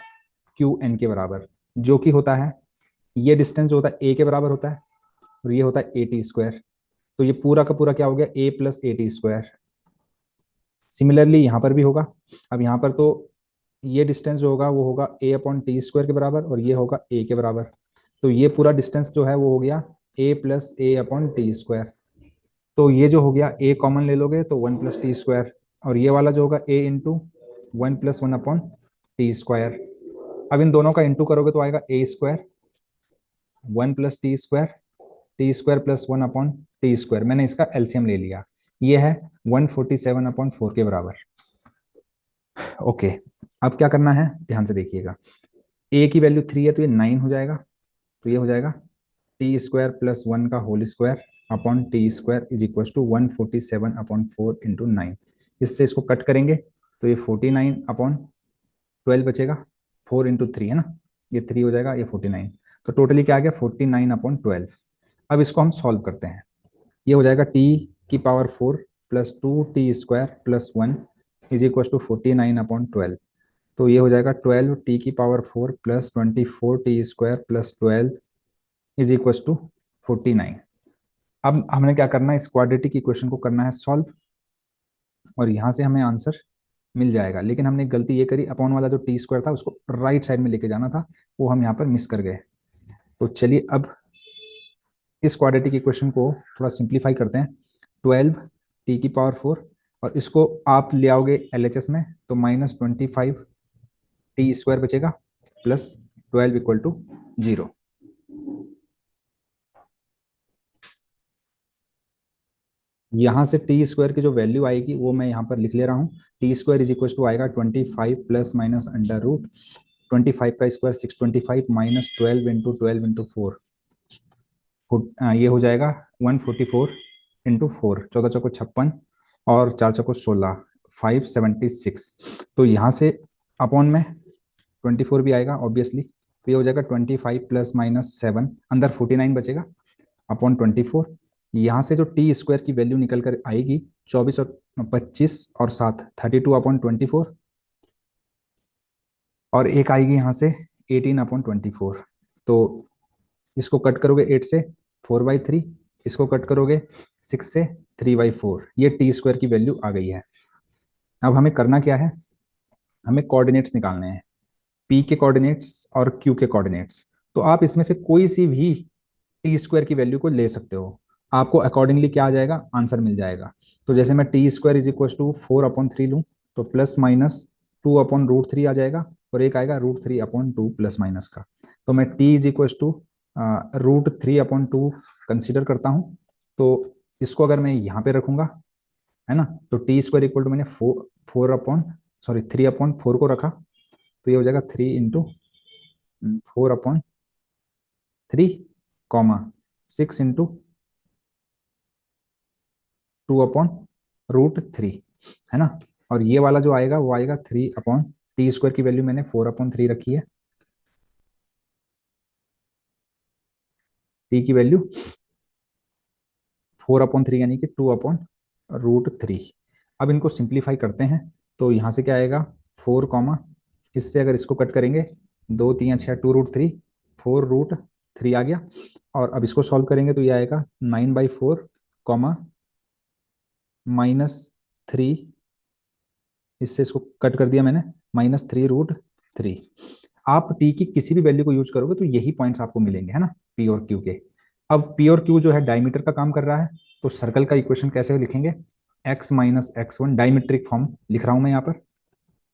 क्यू एन के बराबर, जो कि होता है, ये डिस्टेंस जो होता है ए के बराबर होता है, और ये होता है AT²। तो ये पूरा का पूरा क्या हो गया, A+AT²। सिमिलरली यहाँ पर भी होगा। अब यहाँ पर तो ये डिस्टेंस जो होगा वो होगा A/T² के बराबर, और ये होगा A के बराबर। तो ये पूरा डिस्टेंस जो है वो हो गया A+A/T²। तो ये जो हो गया A कॉमन ले लोगे तो 1+T², और ये वाला जो होगा A × 1+1/T²। अब इन दोनों का इंटू करोगे तो आएगा A², 1+T², T² + 1/T²। मैंने इसका एलसीएम ले लिया, ये है 147/4 के बराबर। ओके, अब क्या करना है ध्यान से देखिएगा। A की वैल्यू 3 है तो ये 9 हो जाएगा, तो ये हो जाएगा T² + 1 का whole square upon T² is equal to 147/4 into 9। इससे इसको कट करेंगे तो ये 49/12 बचेगा, 4 इंटू 3 है ना, ये 3 हो जाएगा, ये 49। तो टोटली क्या आ गया 49/12। अब इसको हम सॉल्व करते हैं। ये हो जाएगा T⁴ + 2T² + 1 is equal to 49/12। तो ये हो जाएगा 12T⁴ + 24T² + 12 is equal to 49। अब हमने क्या करना है, इस क्वाड्रेटिक इक्वेशन को करना है सॉल्व, और यहाँ से हमें आंसर मिल जाएगा। लेकिन हमने एक गलती ये करी, अपॉन वाला जो T² था उसको राइट साइड में लेके जाना था, वो हम यहाँ पर मिस कर गए। तो चलिए अब इस क्वाड्रेटिक इक्वेशन को थोड़ा सिंप्लीफाई करते हैं। 12T⁴, और इसको आप ले आओगे LHS में तो -25T² बचेगा प्लस 12 = 0। यहाँ से T² की जो वैल्यू आएगी वो मैं यहाँ पर लिख ले रहा हूँ। T² इज इक्वल टू आएगा 25 + -√, 25 का स्क्वायर 625 -12 × 12 × 4, ये हो जाएगा 144 × 4, 14 चौको 56 और 4 चौको 16, 576। तो यहाँ से अपॉन में 24 भी आएगा ऑब्वियसली, तो ये हो जाएगा 25 ± 7, अंदर 49 बचेगा अपॉन 24। यहाँ से जो T² की वैल्यू निकल कर आएगी 24 और 25 और 7, 32/24, और एक आएगी यहाँ से 18/24। तो इसको कट करोगे 8 से 4/3, इसको कट करोगे 6 से 3/4, ये T² की वैल्यू आ गई है। अब हमें करना क्या है, हमें कोऑर्डिनेट्स निकालने हैं, P के कोऑर्डिनेट्स और Q के कोऑर्डिनेट्स। तो आप इसमें से कोई सी भी T² की वैल्यू को ले सकते हो, आपको अकॉर्डिंगली क्या आ जाएगा, आंसर मिल जाएगा। तो जैसे मैं T² इज इक्वल टू 4/3 लूँ तो +-2/√3 आ जाएगा, और एक आएगा √3/2 प्लस माइनस का। तो मैं T is equal to √3/2 consider करता हूँ। तो इसको अगर मैं यहाँ पे रखूंगा, है ना, तो T² इक्वल टू मैंने 3/4 को रखा, तो ये हो जाएगा 3 × 4/3 कॉमा 6 × 2/√3, है ना। और ये वाला जो आएगा वो आएगा 3/T² की वैल्यू मैंने 4/3 रखी है, T की वैल्यू 4/3 यानी कि 2/√3। अब इनको सिंप्लीफाई करते हैं, तो यहाँ से क्या आएगा 4 कॉमा, इससे अगर इसको कट करेंगे 2 3 6 2√3, 4√3 आ गया। और अब इसको सॉल्व करेंगे तो ये आएगा 9/4 कॉमा -3, इससे इसको कट कर दिया मैंने, -3√3। आप टी की किसी भी वैल्यू को यूज करोगे तो यही पॉइंट्स आपको मिलेंगे, है ना, पी और क्यू के। अब पी और क्यू जो है डायमीटर का काम कर रहा है, तो सर्कल का इक्वेशन कैसे लिखेंगे, x - x1, डायमीट्रिक फॉर्म लिख रहा हूं मैं यहाँ पर,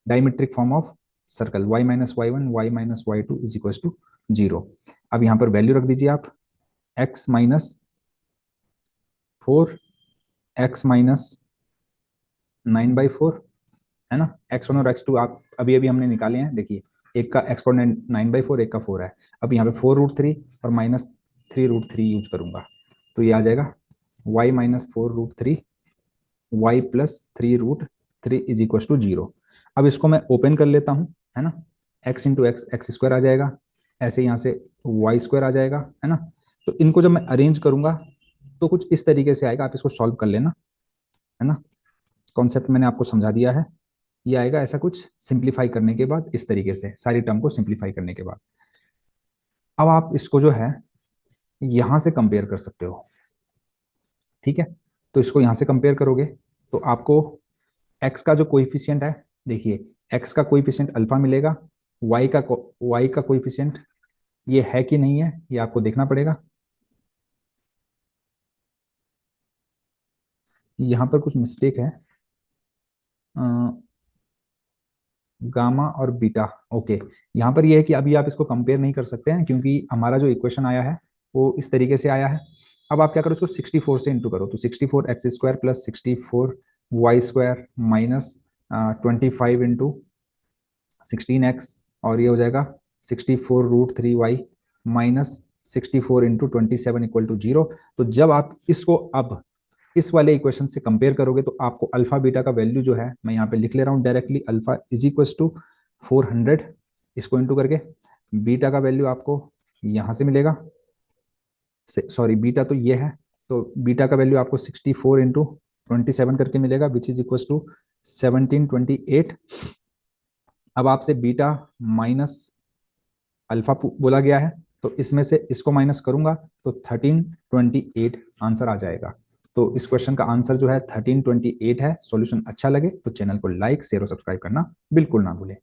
diametric form of circle y - y1 y - y2 is equal to 0। अब यहाँ पर वैल्यू रख दीजिए आप, x - 4, x - 9/4, है ना। x1 और x2 आप अभी अभी हमने निकाले हैं, देखिए एक का एक्सपोनेंट 9/4, एक का 4 है। अब यहाँ पे 4√3 और -3√3 यूज करूंगा, तो ये आ जाएगा y - 4√3 y + 3√3 is equal to 0। अब इसको मैं ओपन कर लेता हूँ, है ना, x into x x square आ जाएगा, ऐसे यहाँ से वाई स्क्वायर आ जाएगा, है ना। तो इनको जब मैं अरेंज करूंगा तो कुछ इस तरीके से आएगा, आप इसको सॉल्व कर लेना, है ना। कॉन्सेप्ट मैंने आपको समझा दिया है, ये आएगा ऐसा कुछ सिंप्लीफाई करने के बाद, इस तरीके से सारी टर्म को सिंप्लीफाई करने के बाद। अब आप इसको जो है यहां से कंपेयर कर सकते हो, ठीक है। तो इसको यहां से कंपेयर करोगे तो आपको एक्स का जो कोइफिशिएंट है, देखिए एक्स का कोइफिशिएंट अल्फा मिलेगा, वाई का कोइफिशिएंट ये है कि नहीं है ये आपको देखना पड़ेगा। यहां पर कुछ मिस्टेक है, गामा और बीटा, ओके। यहाँ पर यह है कि अभी आप इसको कंपेयर नहीं कर सकते हैं क्योंकि हमारा जो इक्वेशन आया है वो इस तरीके से आया है। अब आप क्या करो, इसको 64 से इंटू करो, तो 64 x square plus 64 y square minus 25 into 16x, और ये हो जाएगा 64√3y minus 64 into 27 equal to 0। तो जब आप इसको अब इस वाले इक्वेशन से कंपेयर करोगे तो आपको अल्फा बीटा का वैल्यू जो है, मैं यहाँ पे लिख ले रहा हूँ directly, alpha is equal to 400, इसको इंटू करके बीटा का वैल्यू आपको यहाँ से मिलेगा, सॉरी बीटा तो ये है, तो बीटा का वैल्यू आपको 64 इंटू 27 करके मिलेगा विच इज इक्वल टू 1728। अब आपसे बीटा माइनस अल्फा बोला गया है, तो इसमें से इसको माइनस करूंगा तो 1328 आंसर आ जाएगा। तो इस क्वेश्चन का आंसर जो है 1328 है। सॉल्यूशन अच्छा लगे तो चैनल को लाइक शेयर और सब्सक्राइब करना बिल्कुल ना भूलें।